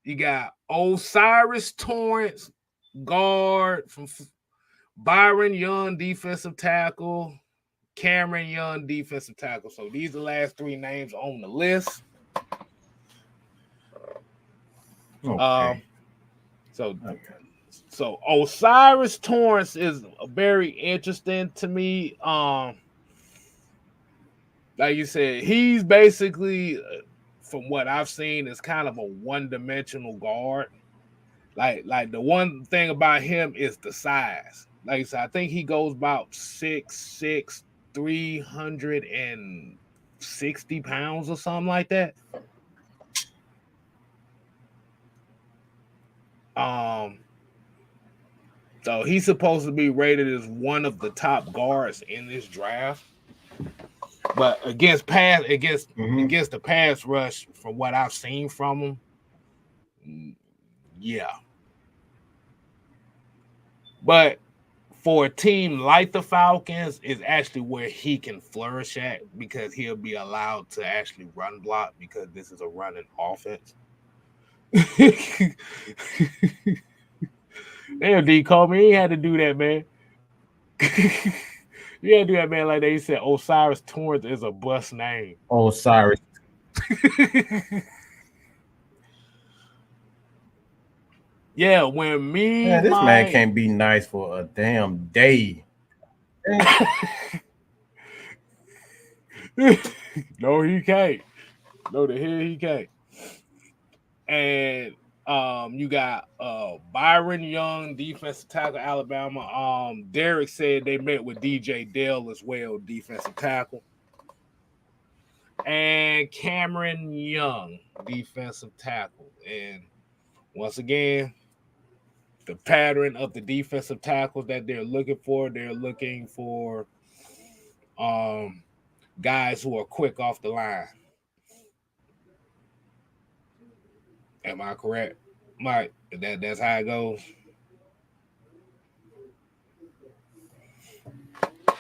You got Osiris Torrance, guard from Byron Young, defensive tackle, Cameron Young, defensive tackle. So these are the last 3 names on the list. Okay. So Osiris Torrance is very interesting to me. Like you said, he's basically, from what I've seen, is kind of a one-dimensional guard. Like the one thing about him is the size. Like I said, I think he goes about 6'6", 360 pounds or something like that. So he's supposed to be rated as one of the top guards in this draft. But against the pass rush, from what I've seen from him, yeah. But for a team like the Falcons, is actually where he can flourish at, because he'll be allowed to actually run block, because this is a running offense. Damn, D called me. He had to do that, man. You had to do that, man. Like they said, Osiris Torrance is a bust name. Osiris. Yeah, when this man can't be nice for a damn day. No, he can't. No, the hell he can't. And you got Byron Young, defensive tackle, Alabama. Derek said they met with DJ Dell as well, defensive tackle. And Cameron Young, defensive tackle. And once again, the pattern of the defensive tackles that they're looking for guys who are quick off the line. Am I correct, Mike? That's how it goes.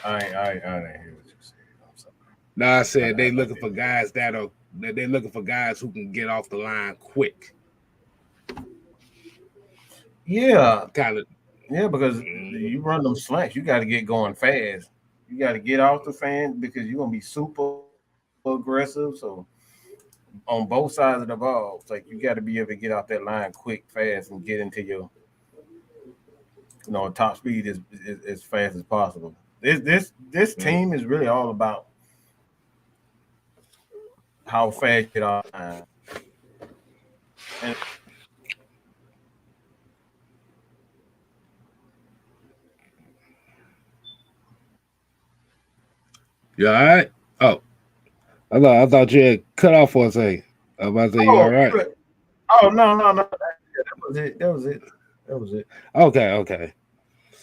I didn't hear what you said. I'm sorry. No, I said they're looking for guys who can get off the line quick. Yeah. Kind of. Yeah, because you run them slants, you got to get going fast. You got to get off the fan because you're gonna be super aggressive. So on both sides of the ball, it's like you got to be able to get out that line quick, fast, and get into your top speed as fast as possible. This team is really all about how fast you get off the line. And You all right? Oh, I thought you had cut off for a second. I was about to say you all oh, right. no. That was it. That was it. That was it. Okay, okay.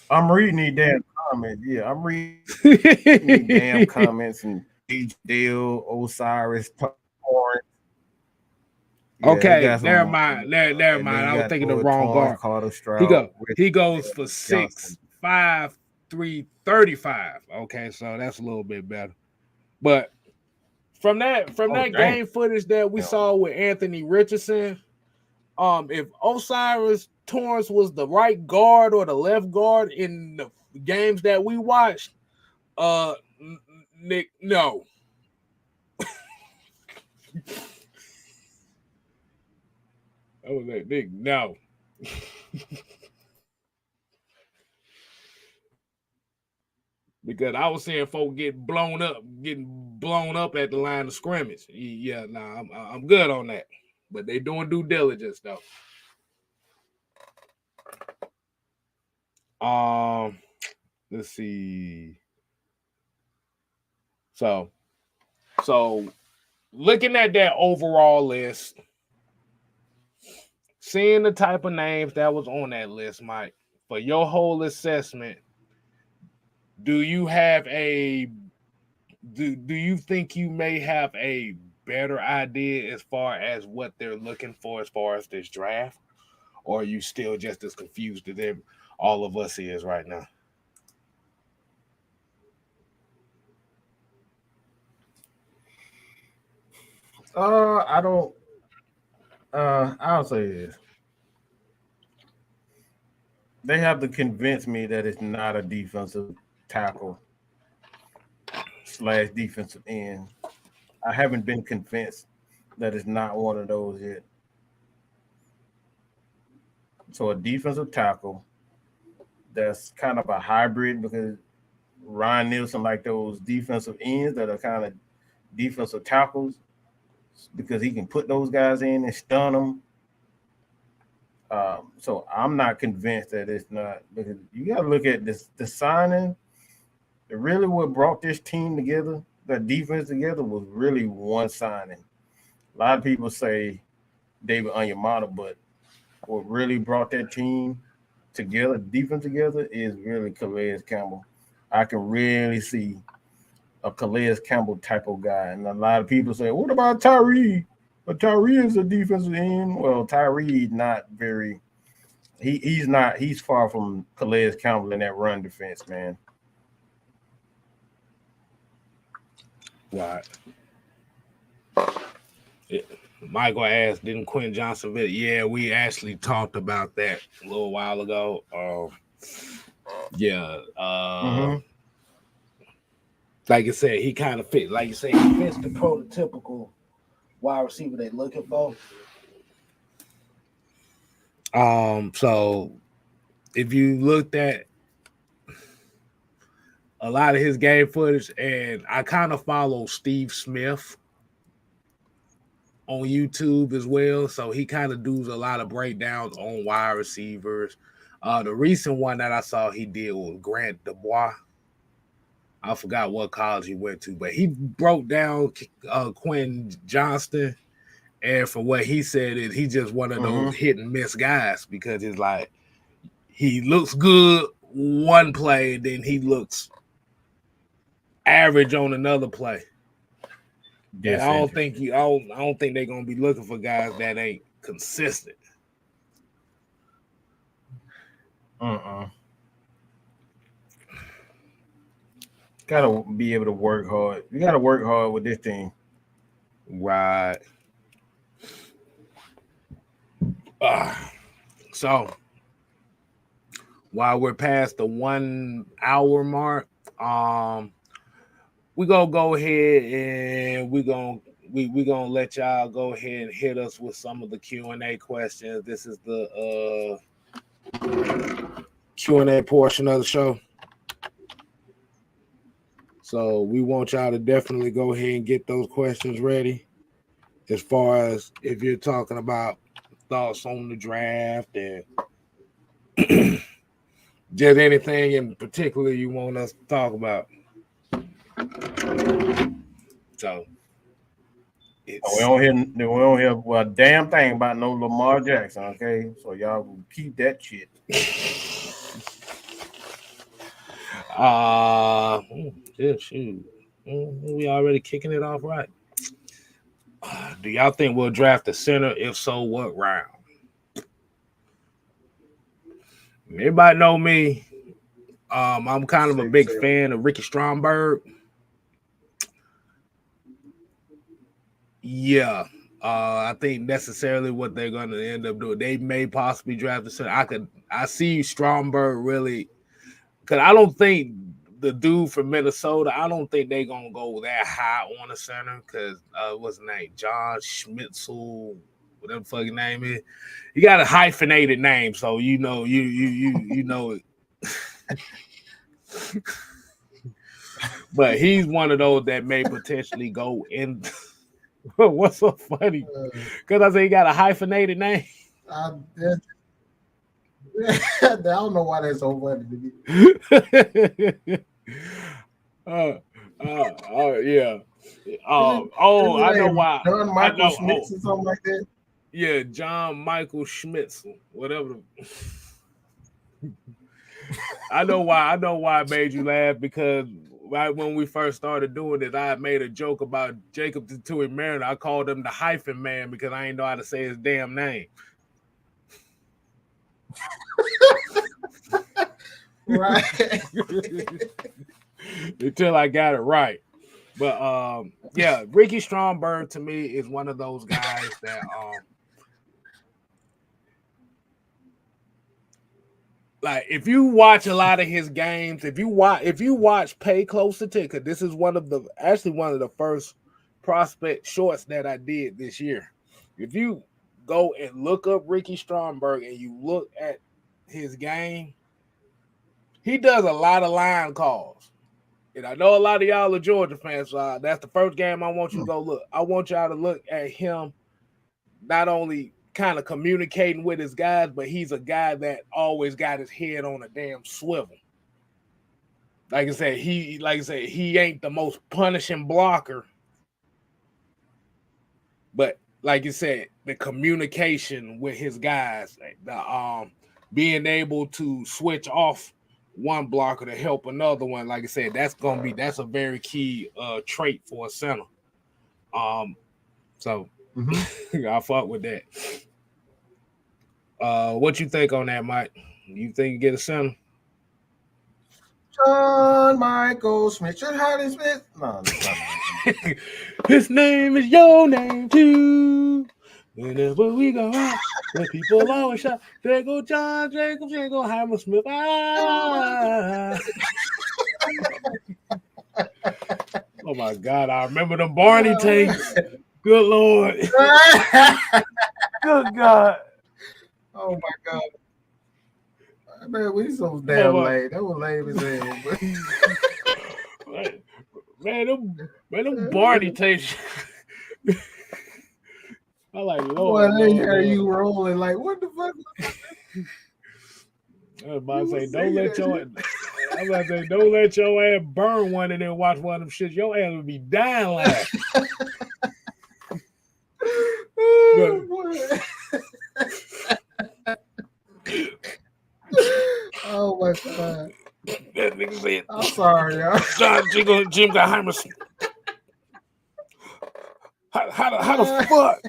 I'm reading these damn comments. Yeah, I'm reading these damn comments and Dale, Osiris, Torrance. Yeah, they Okay, got never some, mind. Never and then mind. you I was got thinking the Boyd, wrong Torrance, guard. Carter, He Stroud, go. Richard, He goes Taylor, for Johnston. 6'5", 335. Okay, so that's a little bit better. But from that Oh, damn. game footage that we saw with Anthony Richardson, if Osiris Torrance was the right guard or the left guard in the games that we watched, Nick, no. I was like, Nick, no. Because I was seeing folk getting blown up at the line of scrimmage. Yeah, nah, I'm good on that. But they doing due diligence though. Um, let's see. So, so looking at that overall list, seeing the type of names that was on that list, Mike, for your whole assessment, do you have a do you think you may have a better idea as far as what they're looking for as far as this draft? Or are you still just as confused as all of us is right now? I don't. I'll say this: they have to convince me that it's not a defensive tackle slash defensive end. I haven't been convinced that it's not one of those yet. So a defensive tackle that's kind of a hybrid because Ryan Nielsen like those defensive ends that are kind of defensive tackles because he can put those guys in and stun them. So I'm not convinced that it's not because you got to look at this the signing. Really, what brought this team together, that defense together, was really one signing. A lot of people say David Onyemata, but what really brought that team together, defense together, is really Calais Campbell. I can really see a Calais Campbell type of guy. And a lot of people say, what about Tyree? But Tyree is a defensive end. Well, Tyree not very he's not he's far from Calais Campbell in that run defense, man. Right. Yeah. Michael asked, didn't Quentin Johnson fit? Yeah, we actually talked about that a little while ago. Yeah. Mm-hmm. Like I said, he kind of fit. Like you say, he fits the prototypical wide receiver they're looking for. So if you looked at a lot of his game footage, and I kind of follow Steve Smith on YouTube as well. So he kind of does a lot of breakdowns on wide receivers. The recent one that I saw he did was Grant Dubois. I forgot what college he went to, but he broke down Quentin Johnston. And for what he said, is he just one of those Mm-hmm. hit and miss guys because it's like he looks good one play, then he looks average on another play. And Disinterested. I don't think they're gonna be looking for guys that ain't consistent. Uh-uh. Gotta be able to work hard. You gotta work hard with this team. Right. So while we're past the 1 hour mark, we're gonna go ahead and we're gonna let y'all go ahead and hit us with some of the Q&A questions. This is the Q&A portion of the show. So we want y'all to definitely go ahead and get those questions ready. As far as if you're talking about thoughts on the draft and just anything in particular you want us to talk about. So we don't hear a damn thing about no Lamar Jackson, okay? So y'all will keep that shit. Shoot. We already kicking it off right. Do y'all think we'll draft a center? If so, what round? Everybody know me. I'm kind of a big fan of Ricky Stromberg. Yeah. I think necessarily what they're going to end up doing. They may possibly draft a center. I see Stromberg really, because I don't think the dude from Minnesota, I don't think they're going to go that high on a center because what's his name? John Schmitzel, whatever the fucking name is. He got a hyphenated name, so you know it. But he's one of those that may potentially go in. What's so funny? Because I say he got a hyphenated name. I don't know why that's so funny to me. Yeah. I know why. John Michael Schmitz or something like that. Yeah, John Michael Schmitzel, whatever. I know why it made you laugh, because right when we first started doing it, I made a joke about Jacob Tui Mariner. I called him the hyphen man because I didn't know how to say his damn name. Right. Until I got it right. But yeah, Ricky Stromberg to me is one of those guys that like if you watch a lot of his games, if you watch pay close attention, because this is one of the first prospect shorts that I did this year. If you go and look up Ricky Stromberg and you look at his game, he does a lot of line calls. And I know a lot of y'all are Georgia fans, so that's the first game I want you to go look. I want y'all to look at him not only kind of communicating with his guys, but he's a guy that always got his head on a damn swivel. Like I said, he ain't the most punishing blocker. But like you said, the communication with his guys, the being able to switch off one blocker to help another one, like I said, that's a very key trait for a center. So I fuck with that. What you think on that, Mike? You think you get a center? John Michael Smith. Smith. No. His name is your name too. Whenever we go out, the people always shout, there go John Jacobs, there go Hammer Smith. Ah. Oh my God, I remember them Barney tapes. Good Lord. Good God. Oh my God. Man, we so damn lame. That was lame as hell. Man, them Barney tapes. I like Lord. Boy, they hear you rolling like, what the fuck? I was about to say, don't let your ass burn one and then watch one of them shits. Your ass would be dying like. Oh my God. That nigga said, I'm sorry, y'all. Jim got Heimer. How the fuck?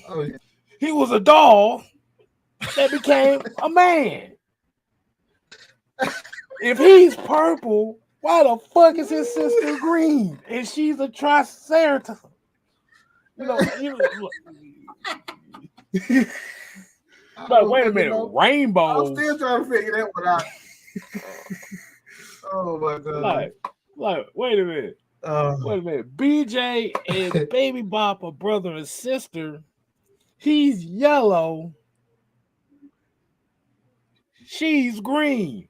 Oh, yeah. He was a dog that became a man. If he's purple, why the fuck is his sister green? And she's a triceratops. You know. But wait a minute, I'm rainbows. still trying to figure that one out. Oh my god! Like, wait a minute. Wait a minute. BJ and Baby Bop are brother and sister. He's yellow. She's green.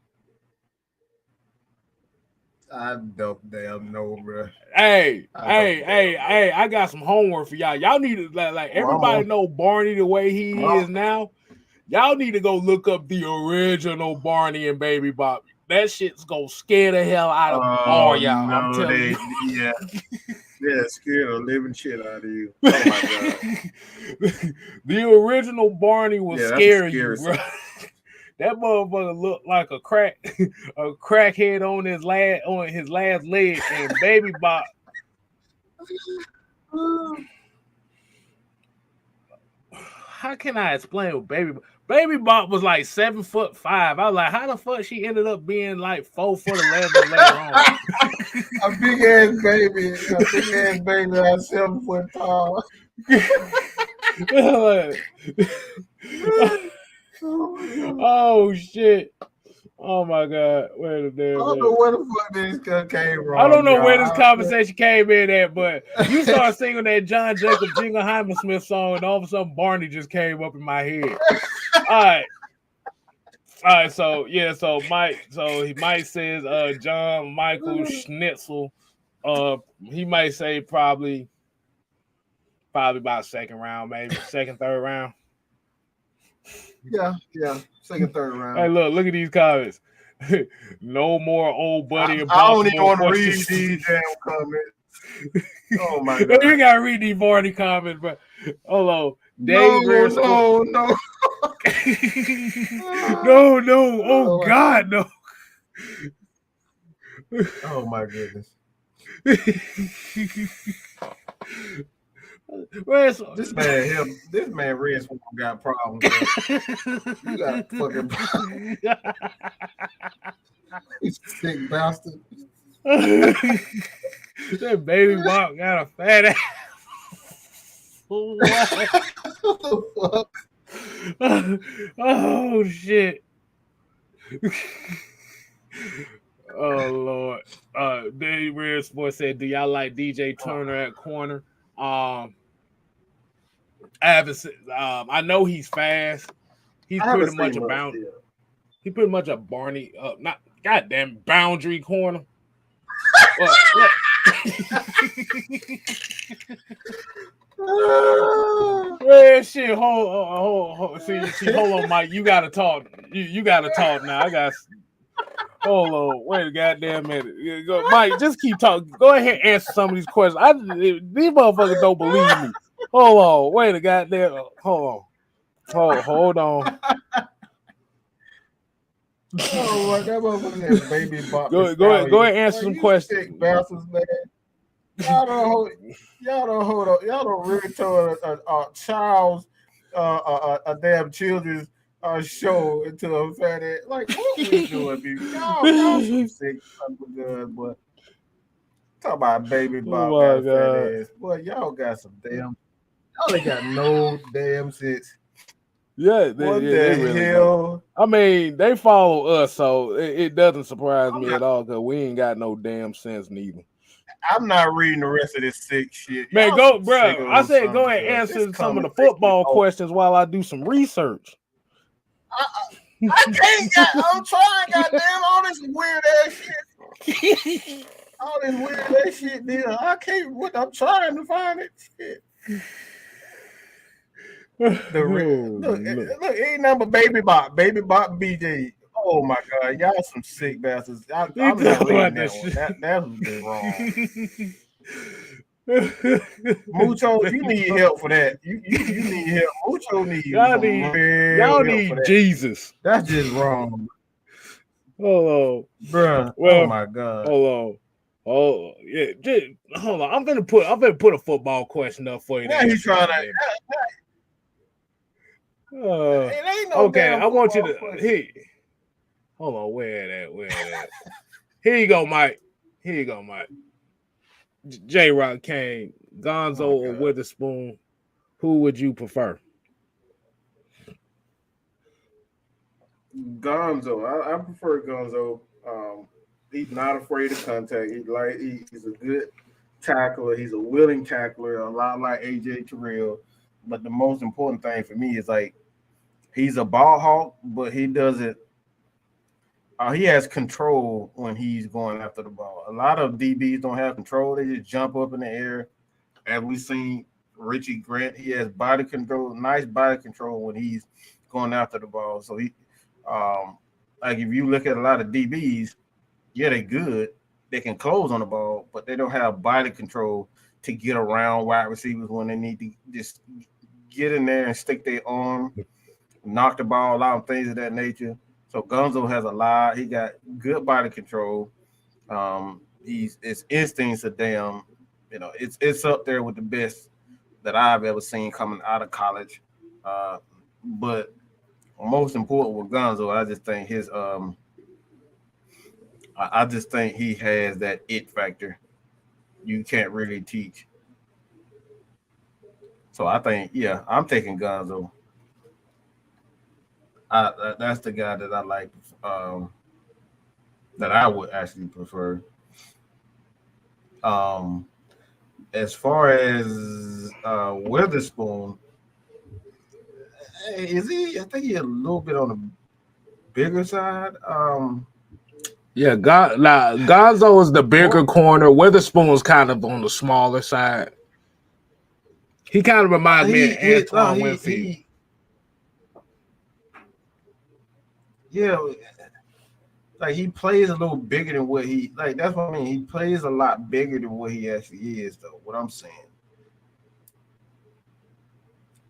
I don't damn know, bro. Hey, I got some homework for y'all. Y'all need to like everybody know Barney the way he is now. Y'all need to go look up the original Barney and Baby Bop. That shit's gonna scare the hell out of all y'all. No, I'm telling you. Yeah. Yeah, scared the living shit out of you. Oh my god. The original Barney will scare you, bro. That motherfucker looked like a crackhead on his last leg, and Baby Bop. How can I explain what Baby Bop was like 7'5"? I was like, how the fuck she ended up being like 4'11" later on? A big ass baby, like 7 foot tall. Oh shit. Oh my god. Wait a minute. I don't know where the fuck this came from. I don't know where this conversation came in at, but you started singing that John Jacob Jingleheimer Smith song, and all of a sudden Barney just came up in my head. All right, so Mike says John Michael Schnitzel. He might say probably about second round, maybe second, third round. Yeah, second, third round. Hey, look at these comments. No more old buddy. I don't even want to read these damn comments. Oh my god! You gotta read these Barney comments, but hold on. No. No. Oh god, no. Oh my goodness. This man Red Swan got problems. You got fucking problems. You sick bastard. That Baby Bop got a fat ass. What the fuck? Oh shit. Oh Lord. Daddy Red Sports said, do y'all like DJ Turner at corner? I haven't. I know he's fast. He's pretty much a boundary. He pretty much a Barney. Not goddamn boundary corner. Man, shit. Hold. See. Hold on, Mike. You gotta talk. You gotta talk now. I got. Hold on. Wait a goddamn minute. Go, Mike, just keep talking. Go ahead and answer some of these questions. These motherfuckers don't believe me. Hold on. Wait a goddamn. Hold on. Hold on. Oh, that motherfucker Baby Bop. Go ahead and answer some questions. Bastards, man. Y'all don't hold up. Y'all don't really tell a child's a damn children's show into a fat ass. Like, what we doing, people? Y'all some sick good, boy. Talk about Baby Bop got a fat ass. Boy, y'all got some damn. Y'all ain't got no damn sense. Yeah, what the really hell? Don't. I mean, they follow us, so it doesn't surprise me at all because we ain't got no damn sense neither. I'm not reading the rest of this sick shit. Man, go, bro. I said go ahead and answer some of the football questions while I do some research. I can't. I'm trying. Goddamn, all this weird ass shit. All this weird ass shit, deal. I can't. I'm trying to find it. Shit. Look, ain't number Baby Bop BJ. Oh my god, y'all some sick bastards. I'm not reading that one. That was wrong. Mucho, you need help for that. You need help. Mucho needs y'all need Jesus. That's just wrong. Hold on, bro. Well, oh my god. Hold on. Oh yeah, hold on. I'm gonna put a football question up for you. Yeah, he's trying to. Okay, I want you to. Hold on, where that? Here you go, Mike. J-Rock Kane, Gonzo or Witherspoon, who would you prefer? Gonzo. I prefer Gonzo. He's not afraid of contact. He's a good tackler. He's a willing tackler, a lot like AJ Terrell. But the most important thing for me is like he's a ball hawk, but he doesn't. He has control when he's going after the ball. A lot of DBs don't have control; they just jump up in the air. As we seen Richie Grant, he has body control, nice body control when he's going after the ball. So um, like if you look at a lot of DBs, yeah, they're good. They can close on the ball, but they don't have body control to get around wide receivers when they need to just get in there and stick their arm, knock the ball out, things of that nature. So Gonzo has a lot. He got good body control. His instincts are damn. It's up there with the best that I've ever seen coming out of college. But most important with Gonzo, I just think I just think he has that it factor. You can't really teach. So I think, yeah, I'm taking Gonzo. That's the guy that I like. That I would actually prefer. Um, as far as Witherspoon, is he? I think he's a little bit on the bigger side. Yeah, Gonzo is the bigger corner. Witherspoon's kind of on the smaller side. He kind of reminds me of Antoine Winfield. Yeah, like he plays a little bigger than what he like. That's what I mean. He plays a lot bigger than what he actually is, though. What I'm saying,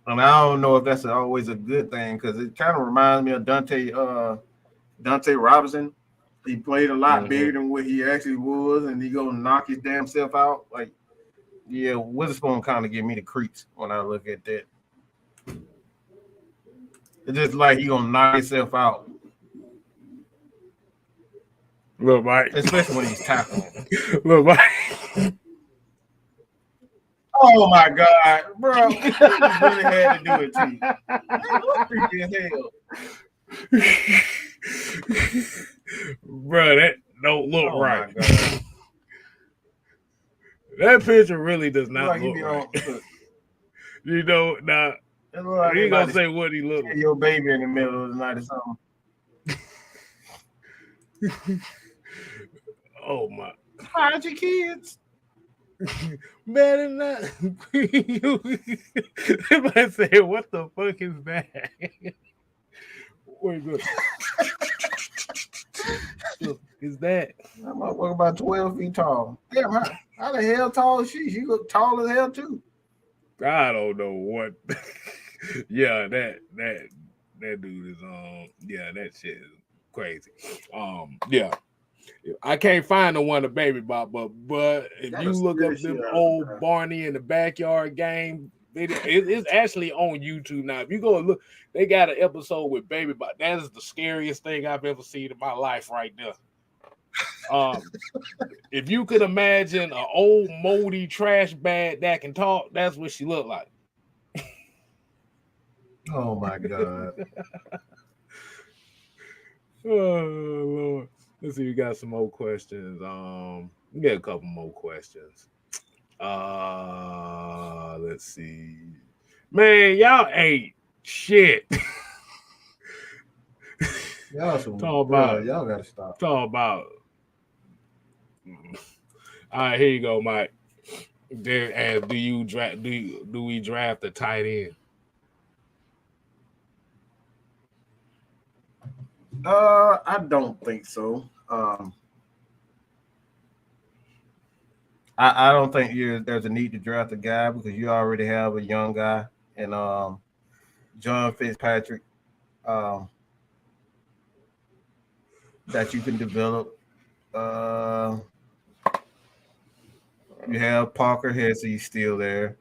and I don't know if that's always a good thing because it kind of reminds me of Dante Robinson. He played a lot bigger than what he actually was, and he gonna knock his damn self out. Like, yeah, Witherspoon kind of give me the creeps when I look at that. It's just like he gonna knock himself out. Look, Mike. Especially when he's tackling. Look, Mike. Oh my God, bro! You really had to do it to you. That was creepy as hell. Bro, that don't look right. That picture really does not look right. You know, now you ain't gonna say what he look like. Your baby in the middle of the night or something. Oh my! Hide your kids. Better not. Everybody say, "What the fuck is that?" Wait, good. Is that? I'm about 12 feet tall. Damn, how the hell tall is she? She look tall as hell too. I don't know what. Yeah, that dude is yeah, that shit is crazy. Yeah. I can't find the one the baby bop, but if you look up them old Barney in the backyard game, it's actually on YouTube now. If you go and look, they got an episode with Baby Bop. That is the scariest thing I've ever seen in my life right there. If you could imagine an old moldy trash bag that can talk, that's what she looked like. Oh my God. Oh Lord. Let's see, we got some more questions. We got a couple more questions. Let's see. Man, y'all ain't shit. Y'all gotta stop. Talk about. All right, here you go, Mike. And do we draft a tight end? I don't think so. I don't think there's a need to draft a guy because you already have a young guy and John Fitzpatrick that you can develop. You have Parker Hesse still there.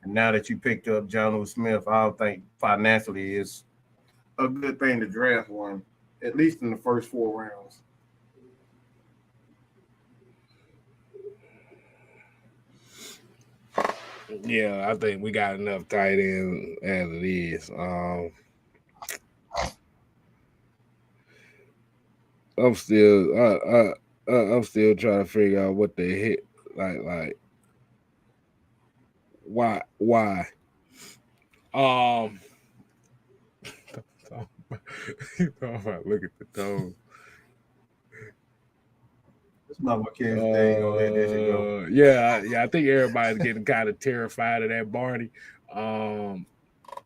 And now that you picked up John Smith, I don't think financially is a good thing to draft one, at least in the first 4 rounds. Yeah, I think we got enough tight ends as it is. I'm still I'm still trying to figure out what they hit like why um look at the tone. This motherfucker kids, they ain't gonna let this shit go. Yeah, I think everybody's getting kind of terrified of that Barney.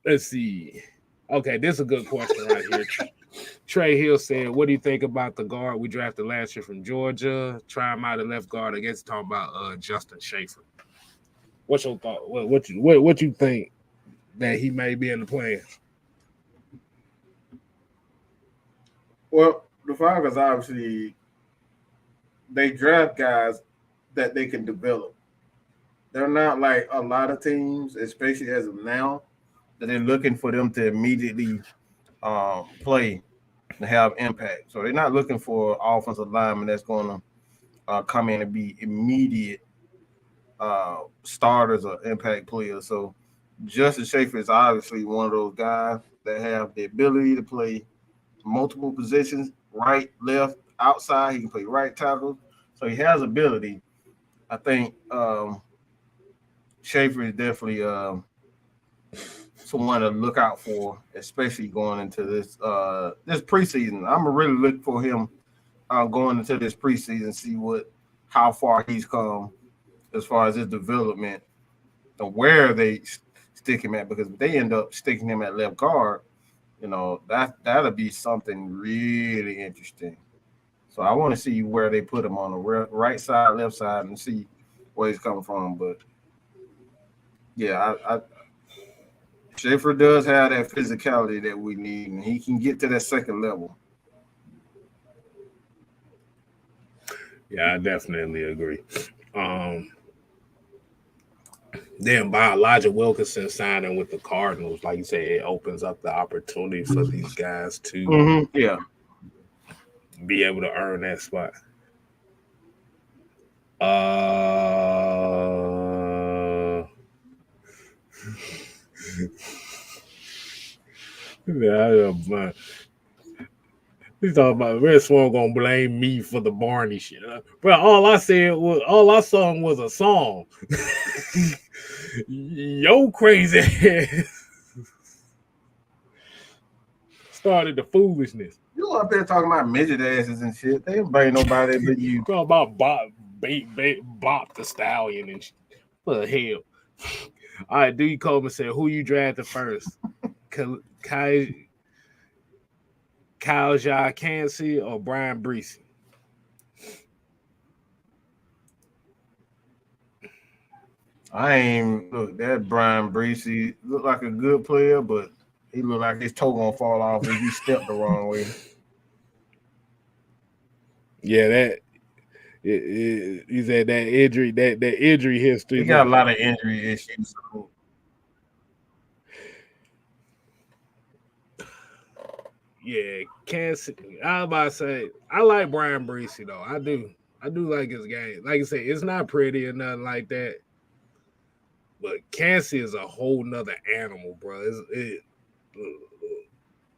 Let's see. Okay, this is a good question right here. Trey Hill said, "What do you think about the guard we drafted last year from Georgia? Try him out at left guard." I guess talking about Justin Schaefer. What's your thought? What you think that he may be in the plans? Well, the Falcons obviously they draft guys that they can develop. They're not like a lot of teams, especially as of now, that they're looking for them to immediately play and have impact. So they're not looking for offensive lineman that's going to come in and be immediate starters or impact players. So Justin Schaefer is obviously one of those guys that have the ability to play multiple positions, right, left, outside. He can play right tackle. So he has ability. I think Schaefer is definitely someone to look out for, especially going into this preseason. I'm gonna really look for him going into this preseason, see how far he's come as far as his development and where they stick him at. Because if they end up sticking him at left guard, that'll be something really interesting. So I want to see where they put him on the right side, left side, and see where he's coming from. But yeah, Schaefer does have that physicality that we need, and he can get to that second level. Yeah, I definitely agree. Then by Elijah Wilkinson signing with the Cardinals, like you said, it opens up the opportunity for these guys to be able to earn that spot. Yeah, he's talking about Red Swan gonna blame me for the Barney shit. Bro, all I sung was a song. Yo crazy ass started the foolishnness. You up there talking about midget asses and shit. They don't blame nobody but you. Talking about Bop the Stallion and shit. What the hell? All right, Dewey Coleman said, who you drafted first? Kyle Cansey or Brian Breesy? I ain't look that Brian Breesy looked like a good player, but he looked like his toe gonna fall off if he stepped the wrong way. Yeah, he said that injury history. He got a lot of injury issues. Yeah, Kansas. I was about to say I like Brian Breesy though. I do like his game. Like I say, it's not pretty or nothing like that. But Kansas is a whole nother animal, bro.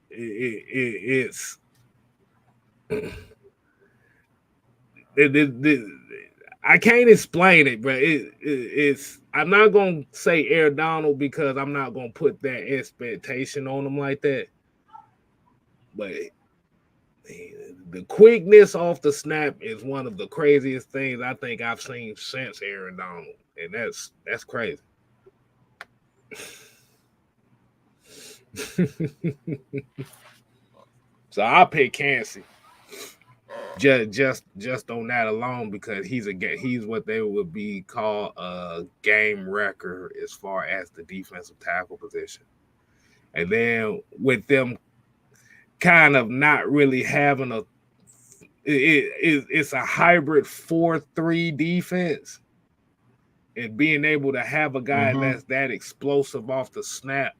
It's I can't explain it, bro. It's I'm not gonna say Aaron Donald because I'm not gonna put that expectation on him like that. But the quickness off the snap is one of the craziest things I think I've seen since Aaron Donald, and that's crazy. So I'll pick Kansas. Just on that alone because he's what they would be called a game wrecker as far as the defensive tackle position. And then with them kind of not really having it's a hybrid 4-3 defense, and being able to have a guy that's that explosive off the snap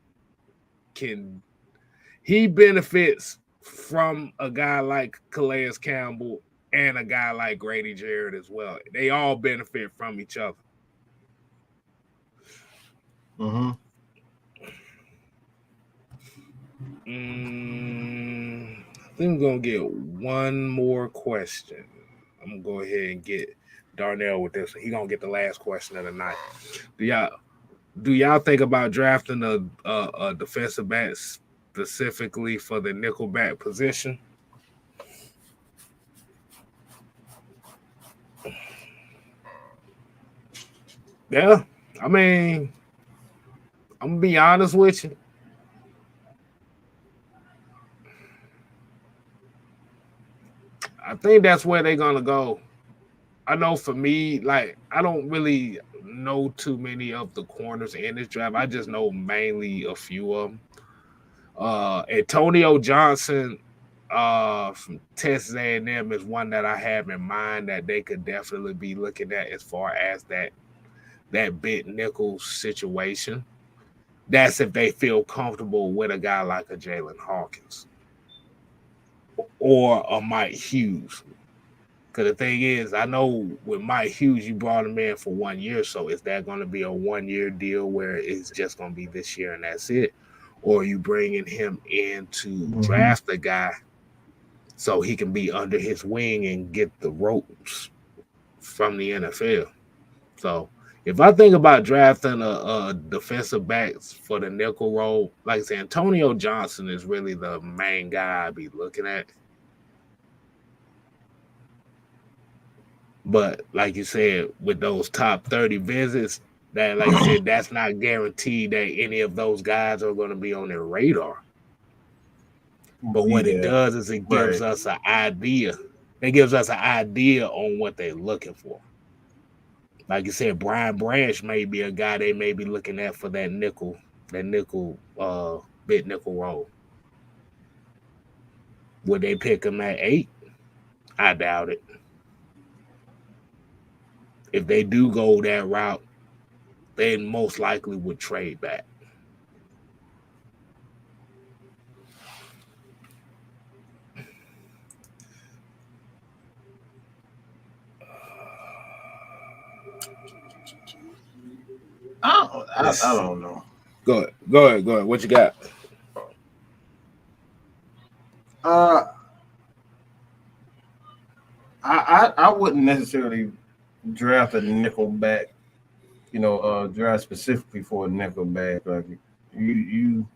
he benefits from a guy like Calais Campbell and a guy like Grady Jarrett as well. They all benefit from each other. think we're gonna get one more question. I'm gonna go ahead and get Darnell with this one. He gonna get the last question of the night. Do y'all do y'all think about drafting a defensive back specifically for the nickelback position? Yeah, I mean, I'm gonna be honest with you. I think that's where they're gonna go. I know for me, like I don't really know too many of the corners in this draft. I just know mainly a few of them. Antonio Johnson from Texas A&M is one that I have in mind that they could definitely be looking at as far as that bit nickel situation. That's if they feel comfortable with a guy like a Jalen Hawkins or a Mike Hughes. Because the thing is, I know with Mike Hughes, you brought him in for 1 year. So is that going to be a 1 year deal where it's just going to be this year and that's it? Or are you bringing him in to draft the guy so he can be under his wing and get the ropes from the NFL? So if I think about drafting a defensive backs for the nickel role, like I said, Antonio Johnson is really the main guy I'd be looking at. But like you said, with those top 30 visits, that like I said, that's not guaranteed that any of those guys are going to be on their radar. But what it does is it gives us an idea. It gives us an idea on what they're looking for. Like you said, Brian Branch may be a guy they may be looking at for that nickel bit nickel role. Would they pick him at 8? I doubt it. If they do go that route, they most likely would trade back. I don't know. Go ahead. What you got? I wouldn't necessarily draft a nickel back, draft specifically for a nickel back. Like you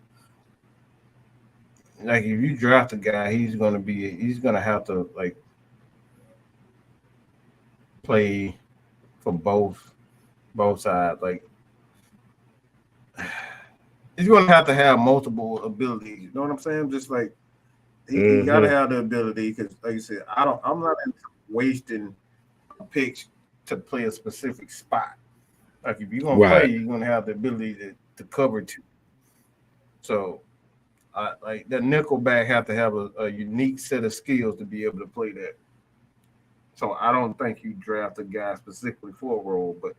like if you draft a guy, he's gonna have to like play for both sides. Like he's gonna have to have multiple abilities. You know what I'm saying? Just like he gotta have the ability because, like you said, I'm not wasting picks to play a specific spot. Like if you're gonna play, you're gonna have the ability to cover two. So, like the nickelback have to have a unique set of skills to be able to play that. So I don't think you draft a guy specifically for a role, but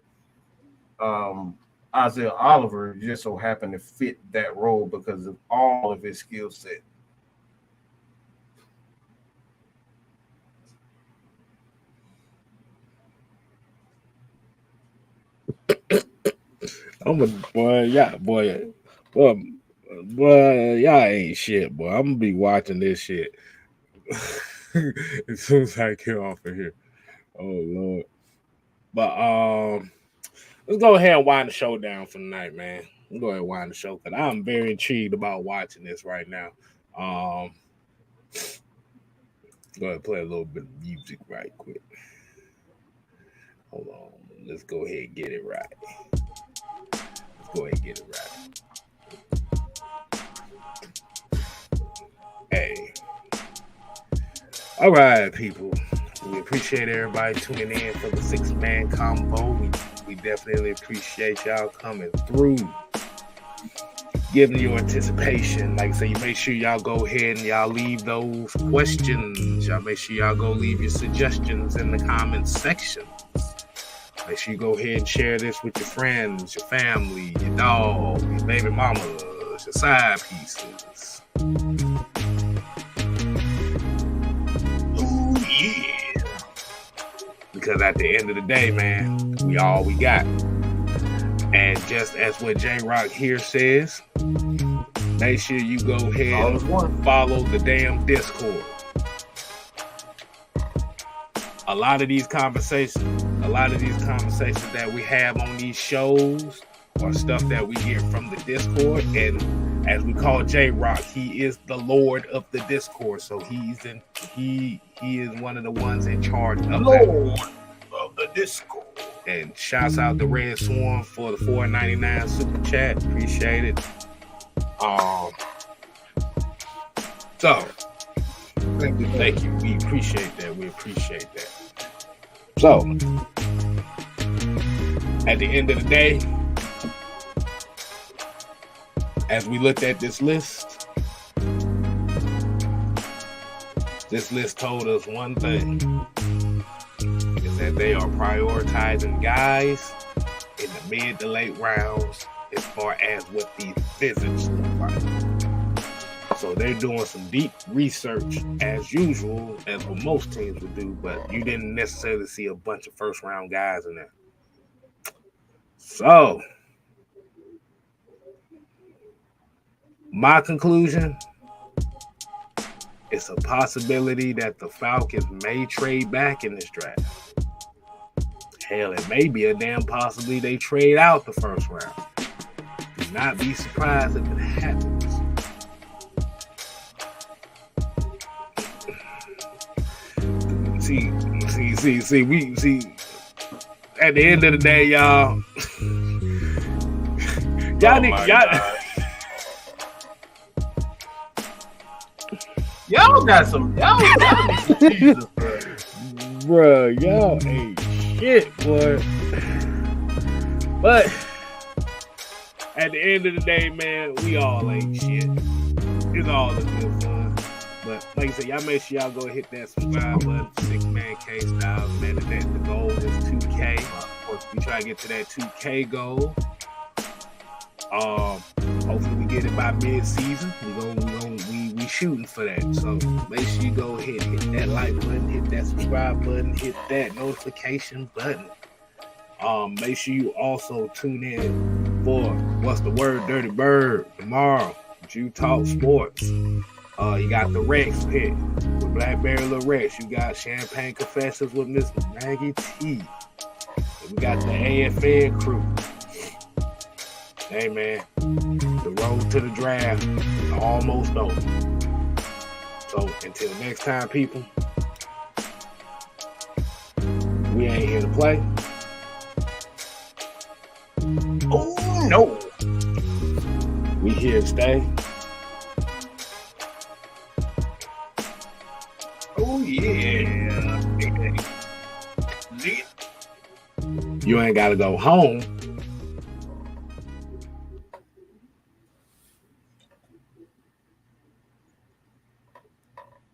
Isaiah Oliver just so happened to fit that role because of all of his skill set. I'm a boy, yeah, boy, y'all ain't shit, boy. I'm gonna be watching this shit as soon as I get off of here. Oh Lord. But let's go ahead and wind the show down for the night, man. Let's go ahead and wind the show because I'm very intrigued about watching this right now. Go ahead and play a little bit of music right quick. Hold on. Let's go ahead and get it right. Go ahead and get it right. Hey. All right, people. We appreciate everybody tuning in for the 6-man combo. We definitely appreciate y'all coming through, giving you anticipation. Like I say, you make sure y'all go ahead and y'all leave those questions. Y'all make sure y'all go leave your suggestions in the comments section. Make sure you go ahead and share this with your friends, your family, your dog, your baby mamas, your side pieces. Ooh, yeah. Because at the end of the day, man, we all we got. And just as what J-Rock here says, Make sure you go ahead All is one. and follow the damn Discord. A lot of these conversations that we have on these shows are stuff that we hear from the Discord. And as we call J-Rock, he is the Lord of the Discord. So he is one of the ones in charge of Lord of the Discord. And shouts out to Red Swarm for the $4.99 super chat. Appreciate it. So thank you. We appreciate that. So at the end of the day, as we looked at this list told us one thing, is that they are prioritizing guys in the mid to late rounds as far as what these physics look like. So they're doing some deep research as usual, as what most teams would do, but you didn't necessarily see a bunch of first round guys in there. So my conclusion, it's a possibility that the Falcons may trade back in this draft. Hell, it may be a damn possibility they trade out the first round. Do not be surprised if it happens. See, at the end of the day, y'all, y'all got some Jesus, bro, y'all ain't shit, boy. But at the end of the day, man, we all ain't shit. It's all a good fun. But like I said, y'all make sure y'all go hit that subscribe button, 6-man K style. Man, the goal is 2K. Of course, we try to get to that 2K goal. Hopefully we get it by mid-season. We shooting for that. So make sure you go ahead, hit that like button, hit that subscribe button, hit that notification button. Make sure you also tune in for What's the Word, Dirty Bird tomorrow. Jew Talk Sports. You got the Rex Pit with Blackberry Lil Rex. You got Champagne Confessions with Miss Maggie T. We got the AFN crew. Hey man, the road to the draft is almost over. So until next time, people, we ain't here to play. Oh no, we here to stay. oh yeah. You ain't gotta go home.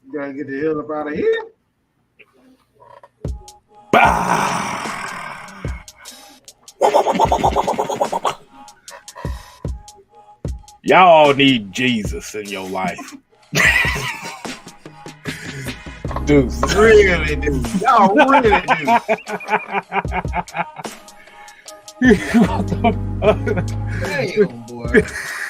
You gotta get the hell up out of here. Bah! Y'all need Jesus in your life. Deuce. Really do. Y'all really do. What the fuck? Damn, boy.